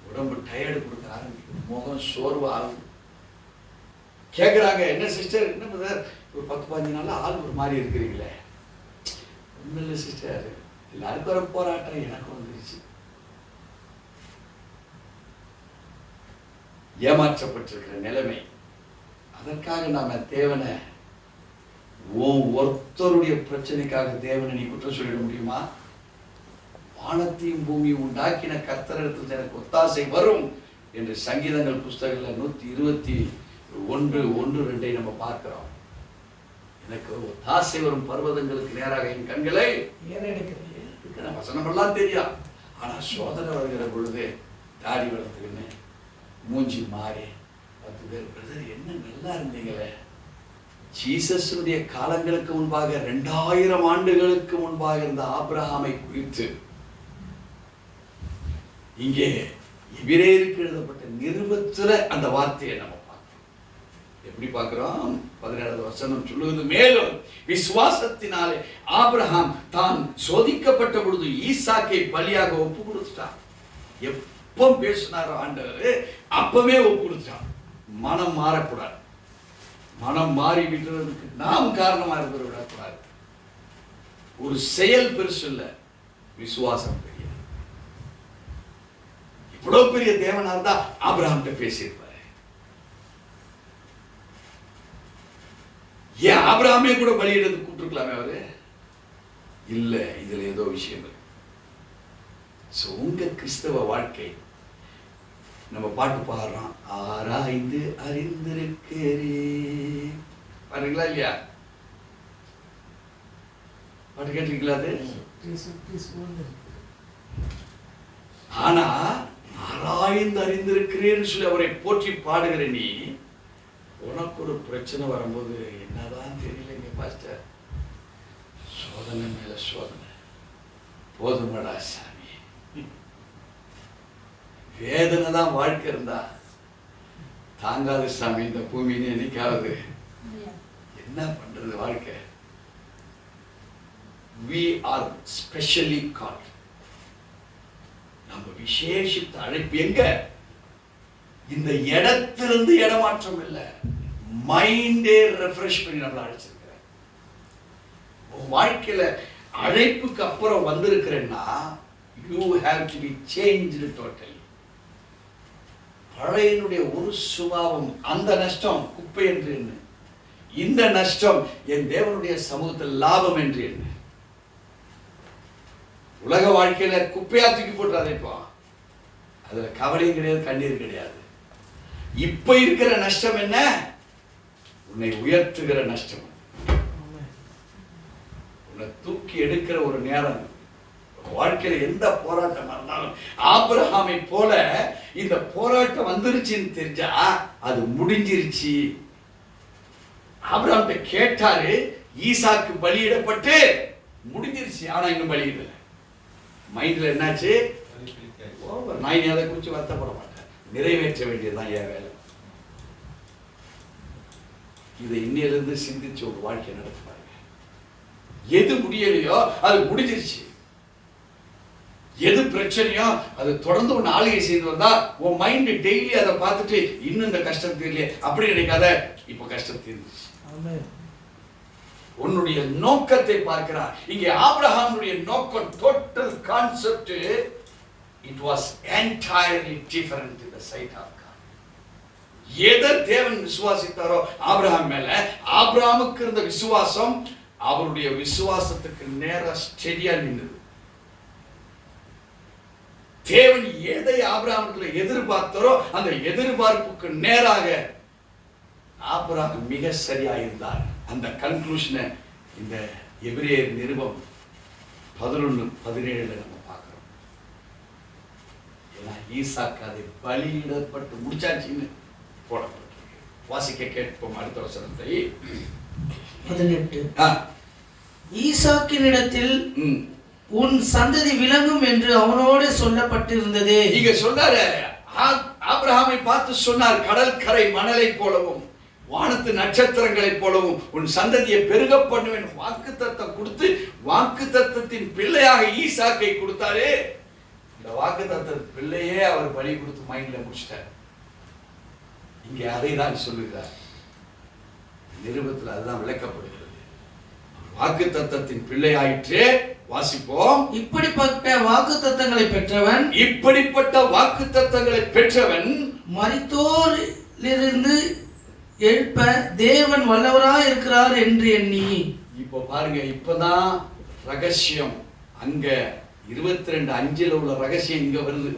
உடம்பு டயர்டு கொடுக்க ஆரம்பிக்கும், முகம் சோர்வு ஆகும். கேட்குறாங்க, என்ன சிஸ்டர், என்ன பிரதர், ஒரு 10-15 நாள் ஆள் ஒரு மாதிரி இருக்கிறீங்களே. ஒன்றும் இல்லை சிஸ்டர், எல்லாருக்கும் ஒரு போராட்டம் எனக்கு வந்துருச்சு. ஏமாற்றப்பட்டிருக்கிற நிலைமை, அதற்காக நாம தேவனை, ஒருத்தருடைய பிரச்சனைக்காக தேவனை நீ குற்றம் சொல்லிட முடியுமா? வானத்தையும் பூமியும் உண்டாக்கின கர்த்தரிடத்தில் எனக்கு ஒத்தாசை வரும் என்று சங்கீதங்கள் புஸ்தகங்கள் 121:1-2 நம்ம பார்க்கிறோம். எனக்கு ஒத்தாசை வரும் பர்வதங்களுக்கு நேராக என் கண்களை ஏறெடுக்கிறேன். வசனம் எல்லாம் தெரியும், ஆனா சோதனை வருகிற பொழுது தாடி வளர்த்துக்கின்னு மூஞ்சி மாறி 10 பேர், பிரதர் என்ன நல்லா இருந்தீங்களே. ஜீசஸுடைய காலங்களுக்கு முன்பாக 2000 ஆண்டுகளுக்கு முன்பாக இருந்த ஆபிரகாமை குறித்து இங்கே எபிரேயருக்கு எழுதப்பட்ட நிருபத்துல அந்த வார்த்தையை நம்ம பார்க்கிறோம். எப்படி பார்க்கிறோம்? 17வது வசனம் சொல்லுவது, மேலும் விசுவாசத்தினாலே ஆபிரகாம் தான் சோதிக்கப்பட்ட பொழுது ஈசாக்கை பலியாக ஒப்பு கொடுத்துட்டான். எப்போ பேசினாரோ ஆண்டவர் அப்பவே ஒப்பு கொடுத்துட்டான். மனம் மாறக்கூடாது, மனம் மாறி விடுறதுக்கு நாம் காரணமா இருக்க விடக்கூடாது. ஒரு செயல் பெருசு இல்ல, விசுவாசம் பெரிய. இவ்வளவு பெரிய தேவனா இருந்தா ஆபிரகாம்கிட்ட பேசியிருப்பாரு. ஏன் ஆபிரகாமே கூட பலியிடறது கூப்பிட்டுருக்கலாமே அவரு? இல்ல, இதுல ஏதோ விஷயம் இருக்கு. உங்க கிறிஸ்தவ வாழ்க்கை, நம்ம பாட்டு பாடுறோம், ஆராய்ந்து அறிந்திருக்கிறேன், பாருங்களா இல்லையா? பாட்டு கேட்டிருக்கீங்களா? அது ஆனா ஆராய்ந்து அறிந்திருக்கிறேன்னு சொல்லி அவரை போற்றி பாடுகிற நீ, உனக்கு ஒரு பிரச்சனை வரும்போது என்னதான் தெரியலைங்க பாஸ்டர், சோதனை மேல சோதனை, போதுமடா சாமி, வேதனை தான் வாழ்க்கை இருந்தா தாங்காது சாமி இந்த பூமின்னு என்னைக்காவது. என்ன பண்றது வாழ்க்கை? We are specially called. நம்ம விசேஷித்த அழைப்பு எங்க? இந்த இடத்திலிருந்து இடமாற்றம் இல்லை, மைண்டே ரெஃப்ரெஷ் பண்ணி நம்மளை அழைச்சிருக்கிற. வாழ்க்கையில அழைப்புக்கு அப்புறம் வந்திருக்கிறேன்னா you have to be changed totally. பழையனுடைய ஒரு சுபாவம், அந்த நஷ்டம் குப்பை என்று என்ன, இந்த நஷ்டம் என் தேவனுடைய சமூகத்தில் லாபம் என்று என்ன. உலக வாழ்க்கையில குப்பையா தூக்கி போட்டுறாதே, இப்போ அதுல கவலையும் கிடையாது, கண்ணீர் கிடையாது. இப்ப இருக்கிற நஷ்டம் என்ன? உன்னை உயர்த்துகிற நஷ்டம், உன்னை தூக்கி எடுக்கிற ஒரு நேரம் வாழ்க்கையில எந்த போராட்டமா இருந்தாலும் ஆபிரகாமை போல இந்த போராட்டம் வந்துருச்சுன்னு தெரிஞ்சா அது முடிஞ்சிருச்சு. ஆபிரகாம் கேட்டாரு, ஈசாக்கு பலியிடப்பட்டு முடிஞ்சிருச்சு. ஆனா இன்னும் பலியிடல. மைண்ட்ல என்னாச்சு? நான் அதை குறித்து வருத்தப்பட மாட்டேன், நிறைவேற்ற வேண்டியதுதான் என் வேலை. இதை இன்னிலிருந்து சிந்திச்சு ஒரு வாழ்க்கை நடத்து பாருங்க. எது முடியலையோ அது முடிஞ்சிருச்சு. எது பிரச்சனையோ அது தொடர்ந்து ஒன்று ஆளுகை செய்து வந்தா உன் மைண்ட் டெய்லி அதை பார்த்துட்டு இன்னும் இந்த கஷ்டம் தீரலையே அப்படி நினைக்காத, இப்ப கஷ்டம் தீர்ந்துச்சு. உன்னுடைய நோக்கத்தை பார்க்கிறார். இங்கே ஆபிரகாமுடைய நோக்கம், total concept, it was entirely different in the sight of God. எதை தேவன் விசுவாசித்தாரோ ஆபிரகாம் மேல, ஆபிரகாமுக்கு இருந்த விசுவாசம் அவருடைய விசுவாசத்துக்கு நேரா ஸ்டெடியா நின்றது. தேவன் எதை ஆபிரகாமுக்கு எதிர்பார்த்தாரோ அந்த எதிர்பார்ப்புக்கு நேராக ஆபிரகாம் மிக சரியா இருந்தார். அந்த கன்க்ளூஷனை இந்த எபிரேயர் நிருபம் 11:17 நம்ம பார்க்கிறோம். ஏன்னா ஈசாக்கு அதை பலியிடப்பட்டு முடிச்சாச்சுன்னு போடப்பட்டிருக்கு. வாசிக்க கேட்போம் அடுத்த வசனத்தை. 18. ஈசாக்கினிடத்தில் உன் சந்ததி விளங்கும் என்று அவனோடு சொல்லப்பட்டிருந்தது. இங்க சொன்னாரு, ஆபிரகாமை பார்த்து சொன்னார், கடல் கரை மணலை போலவும் வானத்து நட்சத்திரங்களை போலவும் உன் சந்ததியை பெருக பண்ணுவேன் வாக்குத்தத்தம் கொடுத்து வாக்குத்தத்தத்தின் பிள்ளையாக ஈசாக்கை கொடுத்தாரு. இந்த வாக்குத்தத்தத்தின் பிள்ளையே அவர் பலி கொடுத்து மைண்ட்ல முடிச்சிட்டார். இங்கே அதை தான் சொல்லுகிறார். நிருபத்தில் அதுதான் விளக்கப்படுகிறது. வாக்குத்தத்தத்தின் பிள்ளையாயிற்றே. வாசிப்போம். இப்படிப்பட்ட வாக்குத்தத்தங்களை பெற்றவன், இப்படிப்பட்ட வாக்குத்தத்தங்களை பெற்றவன் மரித்தோரிலிருந்து எழுப்ப தேவன் வல்லவராய் இருக்கிறார் என்று எண்ணி. இப்போ பாருங்க, இப்பதான் ரகசியம் அங்க 22:5 உள்ள ரகசியம் இங்க வருது.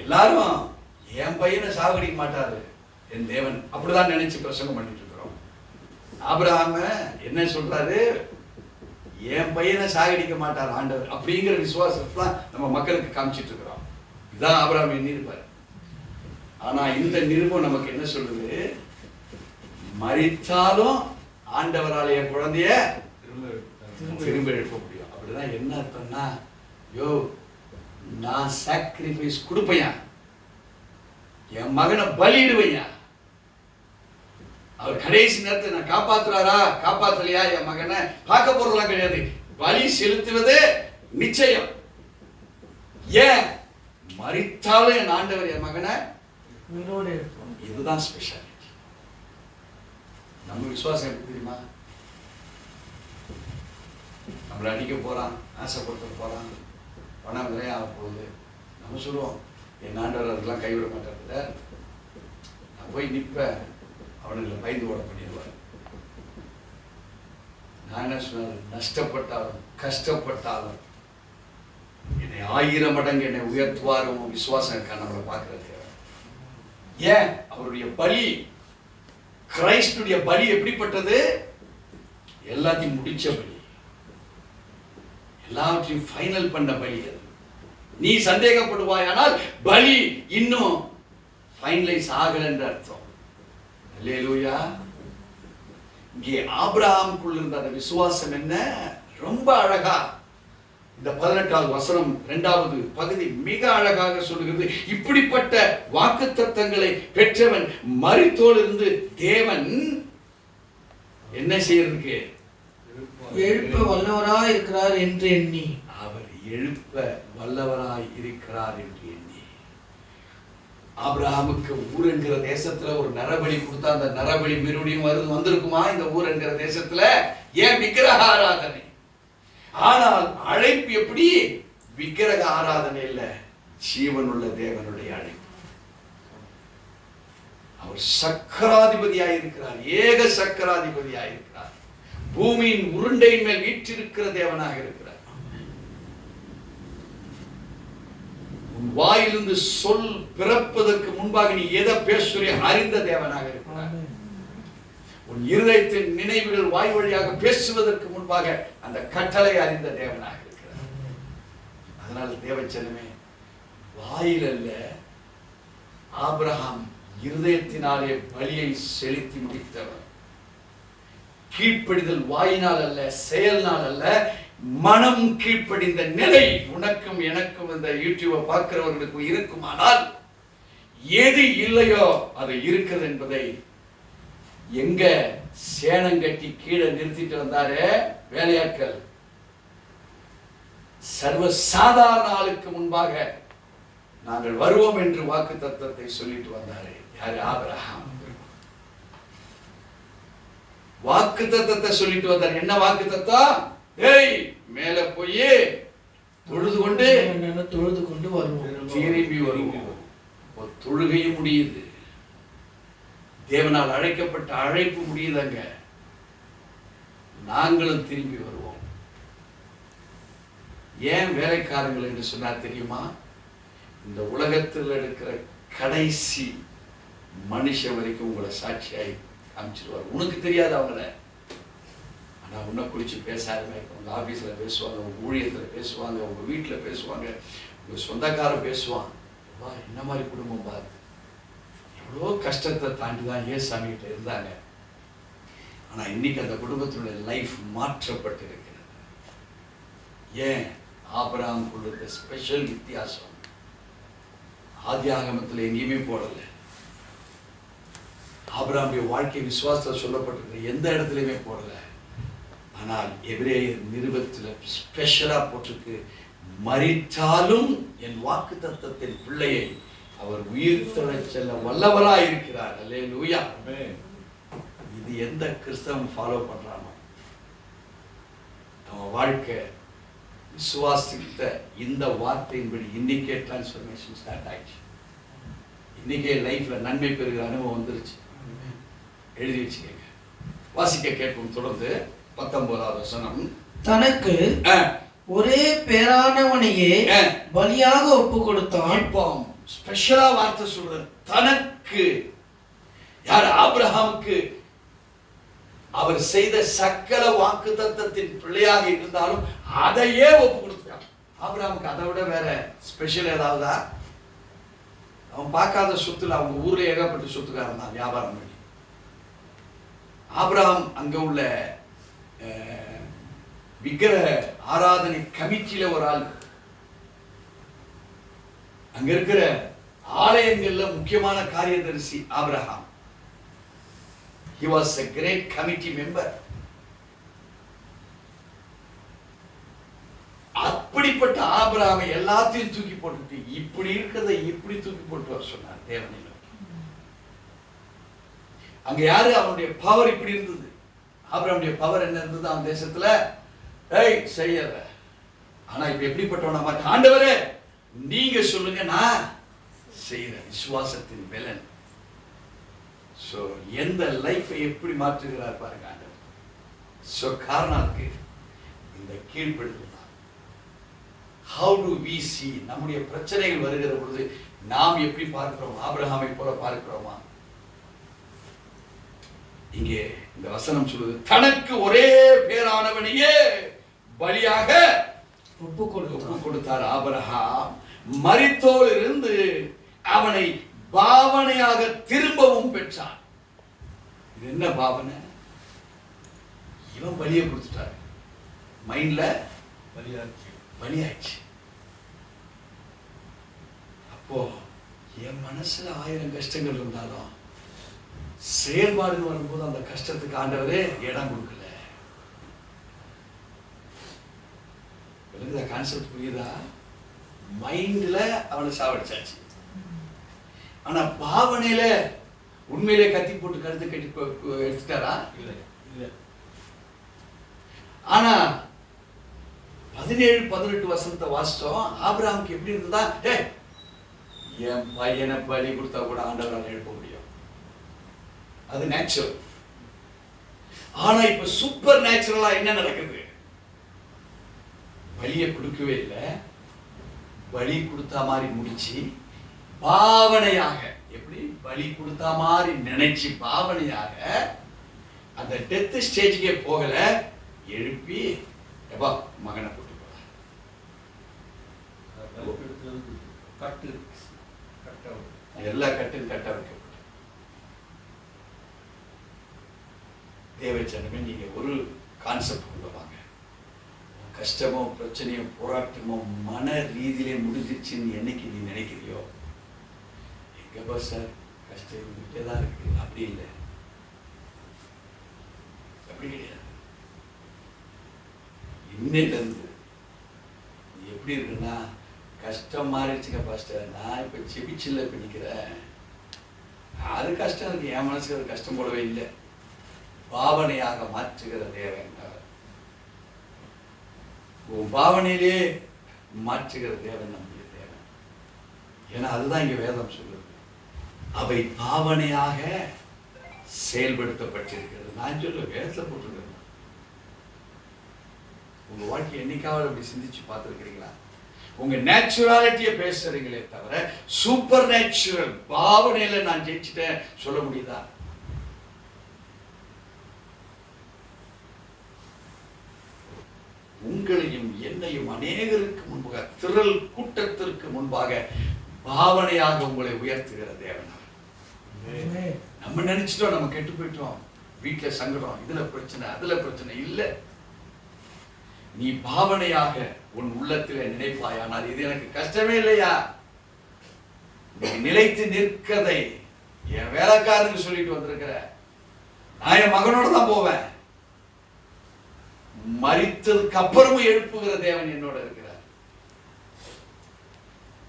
எல்லாரும் என் பையனை சாகடிக்க மாட்டாரு என் தேவன், அப்படிதான் நினைச்சு பிரசங்கம் பண்ணிட்டு இருக்கிறோம். ஆபிரகாம என்ன சொல்றாரு? என் பையனை சாகடிக்க மாட்டார் ஆண்டவர் அப்படிங்கிற விசுவாசத்தை நம்ம மக்களுக்கு காமிச்சிட்டு இருக்கிறோம். இதான் ஆபிரகாம் எண்ணிருப்பார். ஆனா இந்த நிருபம் நமக்கு என்ன சொல்லுது? மரித்தாலும் ஆண்டவரால் என் குழந்தைய திரும்ப எழுப்ப முடியும். அப்படிதான் என்ன அர்த்தம்னா, யோ நான் சாக்ரிஃபைஸ் கொடுப்பையா, என் மகனை பலியிடுவையா, அவர் கடைசி நேரத்தை நான் காப்பாத்துறாரா காப்பாத்தலையா என் மகனை பார்க்க போறதெல்லாம் கிடையாது. பலி செலுத்துவது நிச்சயம். ஏன்? மரித்தாலும் என் ஆண்டவர் என் மகனை. இதுதான் ஸ்பெஷாலிட்டி. நம்ம விசுவாசம் எப்படி தெரியுமா? நம்மளை அடிக்க போறான், ஆசைப்படுத்த போறான், பணம் நிறைய ஆக போகுது. நம்ம சொல்லுவோம், என் ஆண்டவர் அதெல்லாம் கைவிட மாட்டார்ல, நான் போய் நிற்பேன், அவனுங்களை பயந்து ஓட பண்ணிடுவார். நான் என்ன சொன்னாலும், நஷ்டப்பட்டாலும் கஷ்டப்பட்டாலும் என்னை 1000 மடங்கு என்னை உயர்த்துவாரும் விசுவாசம் இருக்கா நம்மளை பார்க்கறது. ஏன்? அவருடைய பலி, கிறிஸ்துடைய பலி எப்படிப்பட்டது? எல்லாத்தையும் முடிச்ச பலி, எல்லாவற்றையும் ஃபைனல் பண்ண பலி. அது நீ சந்தேகப்படுவாயானால் பலி இன்னும் ஃபைனலைஸ் ஆகல என்று அர்த்தம். அல்லேலூயா. இங்கே ஆபிரகாமுக்குள் இருந்த அந்த விசுவாசம் என்ன ரொம்ப அழகா இந்த 18வது வசனம் 2வது பகுதி மிக அழகாக சொல்லுகிறது. இப்படிப்பட்ட வாக்குத்தத்தங்களை பெற்றவன் மரித்தோரிலிருந்து தேவன் என்ன செய்யறதுக்கு? எழுப்ப வல்லவராய் இருக்கிறார் என்று எண்ணி. அவர் எழுப்ப வல்லவராய் இருக்கிறார் என்று எண்ணி. ஆபிரகாமுக்கு ஊர் என்கிற தேசத்துல ஒரு நரபலி கொடுத்தா அந்த நரபலி மறுபடியும் வந்திருக்குமா இந்த ஊர் என்கிற தேசத்துல? ஏன்? விக்கிரக ஆராதனை. ஆனால் அழைப்பு எப்படி? விக்கிரக ஆராதனை இல்ல, ஜீவனுள்ள தேவனுடைய அழைப்பு. அவர் சக்கராதிபதியாயிருக்கிறார், ஏக சக்கராதிபதியாயிருக்கிறார், பூமியின் உருண்டையின் மேல் வீற்றிருக்கிற தேவனாக இருக்கிறார். உன் வாயிலிருந்து சொல் பிறப்பதற்கு முன்பாக நீ எதை பேசுறிய அறிந்த தேவனாக இருக்கிறார். உன் இருதயத்தின் நினைவுகள் வாய் வழியாக பேசுவதற்கு முன்பாக முன்பாக அந்த கட்டளை அறிந்த தேவனாக இருக்கிறார். அதனால தேவச்சனமே, வாயிலல்ல, ஆபிரகாம் இருதயத்தினாலே பலியை செலுத்தி முடித்தவர். கீழ்ப்படிதல் வாயினால் அல்ல, செயல்னால் அல்ல, மனம் கீழ்ப்படிந்த நிலை உனக்கும் எனக்கும் இந்த யூடியூபை பார்க்கிறவர்களுக்கு இருக்குமானால் எது இல்லையோ அது இருக்கிறது என்பதை எங்க சேனங்கட்டி கீழே நிறுத்திட்டு வந்தாரே வேலையாட்கள், சர்வ சாதாரண ஆளுக்கு முன்பாக நாங்கள் வருவோம் என்று வாக்கு தத்தத்தை சொல்லிட்டு வந்தாரு. யாரு? ஆபிரகாம். வாக்கு தத்தத்தை சொல்லிட்டு வந்தார். என்ன வாக்கு தத்தம்? ஏய், மேல போய் தொழுது கொண்டு வருவோம், திரும்பி வருவோம். தொழுகையும் முடியுது, தேவனால் அழைக்கப்பட்ட அழைப்பு முடியுதாங்க. நாங்களும் திரும்பி வருவோம். ஏன் வேலைக்காரங்கள் என்று சொன்னா தெரியுமா? இந்த உலகத்தில் இருக்கிற கடைசி மனுஷன் வரைக்கும் உங்களை சாட்சியாய் காமிச்சிருவார். உனக்கு தெரியாது அவங்கள, ஆனா உன்னை குறிச்சு பேசாருமே. உங்க ஆபீஸ்ல பேசுவாங்க, உங்க ஊழியத்துல பேசுவாங்க, உங்க வீட்டுல பேசுவாங்க, உங்க சொந்தக்காரன் பேசுவான். என்ன மாதிரி குடும்பம் பாரு, எவ்வளோ கஷ்டத்தை தாண்டிதான் ஏசாமி கிட்ட இருந்தாங்க. ஆனா இன்னைக்கு அந்த குடும்பத்தினுடைய லைஃப் மாற்றப்பட்டு இருக்கிறது. ஏன்? ஆபிரகாம் கொடுத்த ஸ்பெஷல் வித்தியாசம் ஆதி ஆகமத்தில் எங்கேயுமே போடல. ஆபிரகாமுடைய வாழ்க்கை விசுவாசத்தில் சொல்லப்பட்டிருக்க எந்த இடத்துலையுமே போடல. ஆனால் எபிரேயர் நிருபத்தில் ஸ்பெஷலா போட்டிருக்கு, மரித்தாலும் என் வாக்கு தத்தத்தின் பிள்ளையை அவர் உயிர் தழச் செல்ல வல்லவராய் இருக்கிறார். அல்லேலூயா. இது எந்த கிறிஸ்தவன் ஃபாலோ பண்றானோ அவன் வாழ்க்கை விசுவாசித்த இந்த வார்த்தையின்படி இன்னைக்கே டிரான்ஸ்ஃபர்மேஷன் ஸ்டார்ட் ஆயிடுச்சு. இன்னைக்கே லைஃப்ல நன்மை பெறுகிற அனுபவம் வந்துருச்சு. எழுதி வச்சுக்கங்க, வாசிக்க கேட்போம். தொடர்ந்து 19வது வசனம். தனக்கு ஒரே பேரானவனையே பலியாக ஒப்பு கொடுத்தான். இப்போ ஸ்பெஷலா வார்த்தை சொல்ற, தனக்கு. யார்? ஆபிரகாமுக்கு அவர் செய்த சகல வாக்குத்தத்தத்தின் பிள்ளையாக இருந்தாலும் அதையே ஒப்பு கொடுத்தார். ஆபிரகாமுக்கு அதை விட வேற ஸ்பெஷல் ஏதாவதா? அவன் பார்க்காத சொத்துல, அவங்க ஊர்ல ஏகப்பட்ட சொத்துக்காரன் தான், வியாபாரம் பண்ணி. ஆபிரகாம் அங்க உள்ள விக்கிரக ஆராதனை கமிட்டியில ஒரு ஆள். அங்க இருக்கிற ஆலயங்கள்ல முக்கியமான காரியதரிசி Abraham. He was a great committee member. அப்படிப்பட்ட ஆபிரகாமை எல்லாத்தையும் தூக்கி போட்டுட்டு இப்படி இருக்கிறத இப்படி தூக்கி போட்டு வர சொன்னார் தேவனை. அங்க யாரு? அவனுடைய பவர் இப்படி இருந்தது. ஆபிரகாமுடைய பவர் என்ன இருந்தது அவன் தேசத்துல? செய்யற. ஆனா இப்ப எப்படிப்பட்டவன மாட்டேன், ஆண்டவரே நீங்க சொல்லுங்க, நான் செய்யறேன். விசுவாசத்தின் பலன். சோ எந்த லைஃபை எப்படி மாற்றுகிறார் பாருங்க ஆண்டவர். சோ காரணம் இந்த கீழ்ப்படுதல் தான். How do we see? நம்முடைய பிரச்சனைகள் வருகிற பொழுது நாம் எப்படி பார்க்கிறோம்? ஆபிரகாமை போல பார்க்கிறோமா? இங்கே இந்த வசனம் சொல்லுது, தனக்கு ஒரே பேரானவனையே பலியாக ஒப்பு கொடுத்தார். ஆபிரகாம் மரித்தோர் இருந்து அவனை பாவனையாக திரும்பவும் பெற்றான். இது என்ன பாவனை? இவன் பலியை கொடுத்துட்டார், மைண்ட்ல பலியாச்சு. அப்போ என் மனசுல 1000 கஷ்டங்கள் இருந்தாலும் செயல்பாடுன்னு வரும்போது அந்த கஷ்டத்துக்கு ஆண்டவரே இடம் கொடுக்கல. கான்செப்ட் புரியுதா? மைண்ட்ல அவனை சாவடிச்சாச்சு. ஆனா பாவனையில உண்மையிலே கத்தி போட்டு கருத்து கட்டி எடுத்துட்டாரா? இல்ல. ஆனா 17-18 வசனத்தை வாசிச்சோம். ஆபிரகாமுக்கு எப்படி இருந்ததா? என் பையனை பலி கொடுத்தா கூட ஆண்டவரால் எழுப்ப முடியும், அது நேச்சுரல். ஆனா இப்ப சூப்பர் நேச்சுரலா என்ன நடக்குது? பலியை கொடுக்கவே இல்லை, பலி கொடுத்தா மாதிரி முடிச்சு பாவனையாக, எப்படி பலி கொடுத்தா மாதிரி நினைச்சு பாவனையாக அந்த டெத் ஸ்டேஜுக்கே போகல, எழுப்பி எப்பா மகனை கூட்டி போலாம். எல்லா கட்டும் கட்ட வைக்கப்படும். தேவச்சனமே நீங்க ஒரு கான்செப்ட் கொண்டு வாங்க. கஷ்டமோ பிரச்சனையோ போராட்டமோ மன ரீதியிலே முடிஞ்சிச்சுன்னு என்னைக்கு நீ நினைக்கிறியோ, எங்கப்பா சார் கஷ்டம் இருந்துகிட்டே தான் இருக்கு, அப்படி இல்லை, அப்படி கிடையாது. இன்னையிலிருந்து நீ எப்படி இருக்குன்னா, கஷ்டம் மாறிடுச்சுங்க பாஸ்டர், நான் இப்போ செபிச்சில்ல இப்போ நிற்கிறேன், அது கஷ்டம் இருக்கு, என் மனசுக்கு அது கஷ்டம் போடவே இல்லை. பாவனையாக மாற்றுகிற தேவன், உன் பாவனையிலே மாற்றுகிற தேவன் நம்முடைய தேவன். ஏன்னா அதுதான் இங்க வேதம் சொல்லுது, அவை பாவனையாக செயல்படுத்தப்பட்டிருக்கிறது. நான் சொல்ல வேதத்தில் போட்டிருக்கிறேன். உங்க வாழ்க்கை என்னைக்காவது அப்படி சிந்திச்சு பார்த்துருக்கிறீங்களா? உங்க நேச்சுராலிட்டியை பேசுறீங்களே தவிர சூப்பர் நேச்சுரல் பாவனையில நான் ஜெயிச்சுட்டேன் சொல்ல முடியுதா? உங்களையும் என்னையும் அநேகருக்கு முன்பாக, திரள் கூட்டத்திற்கு முன்பாக பாவனையாக உங்களை உயர்த்துகிற தேவன். நம்ம நினைச்சிட்டோம் நம்ம கெட்டு போயிட்டோம், வீட்டுல சங்கடம், இதுல பிரச்சனை, அதுல பிரச்சனை இல்லை. நீ பாவனையாக உன் உள்ளத்திலே நினைப்பாயானால் இது எனக்கு கஷ்டமே இல்லையா, நீ நிலைத்து நிற்கதை என் வேலைக்காரனுக்கு சொல்லிட்டு வந்திருக்கிற, நான் என் மகனோட தான் போவேன், மரித்ததுக்கு அப்புறமும் எழுப்புகிற தேவன் என்னோட இருக்கிறார்.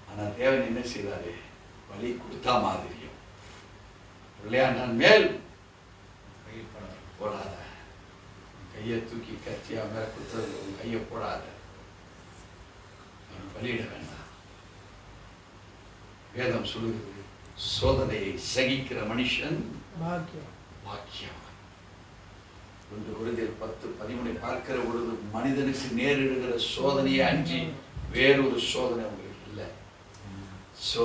ஆனா தேவன் என்ன செய்தாரு? வழி கொடுத்தா மாதிரியும் விளையாண்டான் மேல் போடாத, கையை தூக்கி கத்தியா மேல குத்துறது, உன் கையை போடாத, பலியிட வேண்டாம். வேதம் சொல்லுகிறது, சோதனையை சகிக்கிற மனுஷன் பாக்கியம். 1 Corinthians 10:13 பார்க்கிற பொழுது மனிதனுக்கு நேரிடுகிற சோதனையை அன்றி வேறொரு சோதனை உங்களுக்கு இல்லை. சோ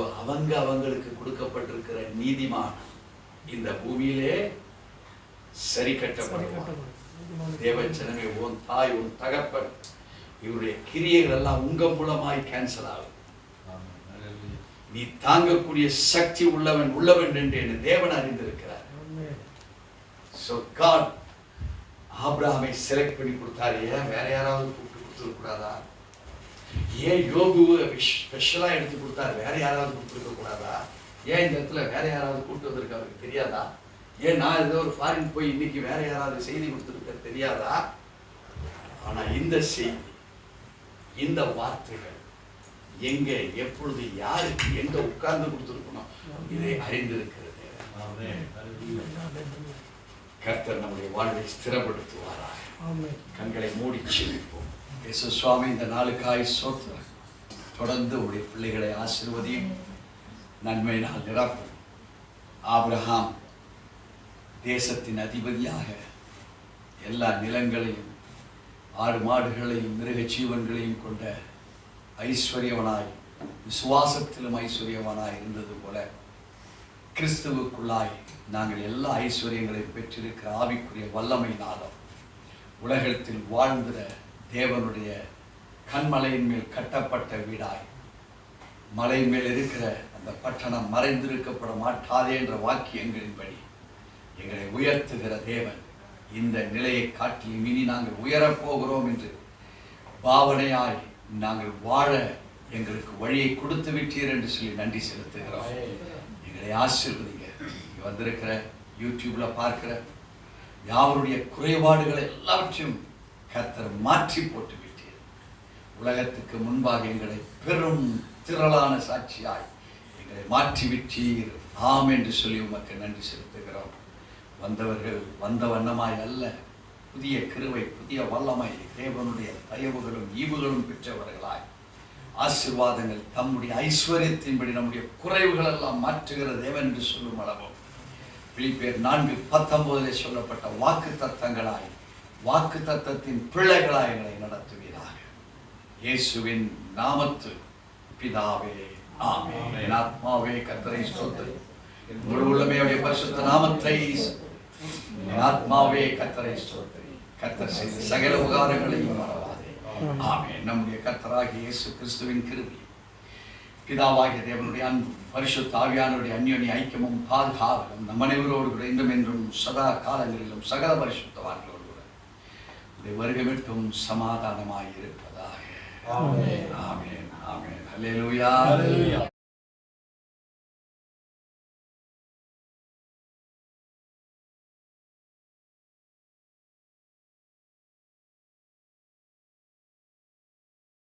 அவங்களுக்கு கொடுக்கப்பட்டிருக்கிற நீதிமான் இந்த பூமியிலே சரி கட்டப்படுவான். தேவச்சனமே, உன் தாய் உன் தகப்பன் இவருடைய கிரியைகள் எல்லாம் உங்க மூலமாய் கேன்சல் ஆகும். நீ தாங்கக்கூடிய சக்தி உள்ளவன் என்று என் தேவன் அறிந்திருக்கிறார். So God ஆபிரகாமை செலக்ட் பண்ணி கொடுத்தாரு. ஏன் வேற யாராவது கூப்பிட்டு கொடுத்துருக்க கூடாதா? ஏன் யோபுவை ஸ்பெஷலா எடுத்து கொடுத்தாரு, வேற யாராவது கொடுத்துருக்க கூடாதா? ஏன் இந்த இடத்துல வேற யாராவது கூப்பிட்டு வந்திருக்கு அவருக்கு தெரியாதா? ஏன் நான் ஏதோ ஒரு ஃபாரின் போய் இன்னைக்கு வேற யாராவது செய்தி கொடுத்துருக்க தெரியாதா? ஆனா இந்த செய்தி, இந்த வார்த்தைகள் எங்க எப்பொழுது யாருக்கு எங்க உட்கார்ந்து கொடுத்துருக்கணும் இதை அறிந்திருக்கிறது. கர்த்தர் நம்முடைய வாழ்வை ஸ்திரப்படுத்துவாராக. கண்களை மூடி செபிப்போம். இயேசு சுவாமி, இந்த நாளுக்காய் ஸ்தோத்திரம். தொடர்ந்து உடைய பிள்ளைகளை ஆசீர்வதியும், நன்மையினால் நிரப்பும். ஆபிரகாம் தேசத்தின் அதிபதியாக எல்லா நிலங்களையும் ஆடு மாடுகளையும் மிருக ஜீவன்களையும் கொண்ட ஐஸ்வர்யவனாய், விசுவாசத்திலும் ஐஸ்வர்யவனாய் இருந்தது போல கிறிஸ்துவுக்குள்ளாய் நாங்கள் எல்லா ஐஸ்வர்யங்களையும் பெற்றிருக்கிற ஆவிக்குரிய வல்லமை நாதம் உலகத்தில் வாழ்ந்திர தேவனுடைய கண்மலையின் மேல் கட்டப்பட்ட வீடாய், மலை மேல் இருக்கிற அந்த பட்டணம் மறைந்திருக்கப்பட மாட்டாதே என்ற வாக்கியங்களின்படி எங்களை உயர்த்துகிற தேவன், இந்த நிலையை காட்டிலும் இனி நாங்கள் உயரப்போகிறோம் என்று பாவனையாய் நாங்கள் வாழ எங்களுக்கு வழியை கொடுத்து விட்டீர் என்று சொல்லி நன்றி செலுத்துகிறோம். எங்களை ஆசீர்வதிங்க. வந்திருக்கிற யூடியூப்ல பார்க்கிற யாவருடைய குறைபாடுகளை எல்லாவற்றையும் கர்த்தர் மாற்றி போட்டு விட்டீர். உலகத்துக்கு முன்பாக எங்களை பெரும் திரளான சாட்சியாய் எங்களை மாற்றி விட்டீர். ஆம் என்று சொல்லி உமக்கு நன்றி செலுத்துகிறோம். வந்தவர்கள் வந்த வண்ணமாய் அல்ல, புதிய கிருபை, புதிய வல்லமை, தேவனுடைய தயவுகளும் ஈவுகளும் பெற்றவர்களாய் ஆசீர்வாதங்கள் தம்முடைய ஐஸ்வர்யத்தின்படி நம்முடைய குறைவுகள் எல்லாம் மாற்றுகிற தேவன் என்று சொல்லும் அளவும் பிலிப்பியர் 4:19 சொல்லப்பட்ட வாக்கு தத்தங்களாய், வாக்கு தத்தத்தின் பிள்ளைகளாய் எங்களை நடத்துவீராக. இயேசுவின் நாமத்தில் பிதாவே, ஆமென். என் ஆத்மாவே கர்த்தரை ஸ்தோத்திரி, முழு உள்ளமே அவருடைய பரிசுத்த நாமத்தை, என் ஆத்மாவே கர்த்தரை ஸ்தோத்திரி. கர்த்தர் செய்த சகல உபகாரங்களையும் மறவாதே. ஆமென். நம்முடைய கர்த்தராகிய இயேசு கிறிஸ்துவின் கிருபை, பிதாவாகிய தேவனுடைய அன்பு, பரிசுத்த ஆவியானவருடைய அந்யோன்ய ஐக்கியமும் பாதுகாவலும் நம் அனைவரோடு கூட இன்றும் என்றும் சதா காலங்களிலும் சகல பரிசுத்தவான்களோடு கூட வருகை மட்டும் சமாதானமாய் இருப்பதாக. ஆமென். ஆமென். ஆமென். அல்லேலூயா.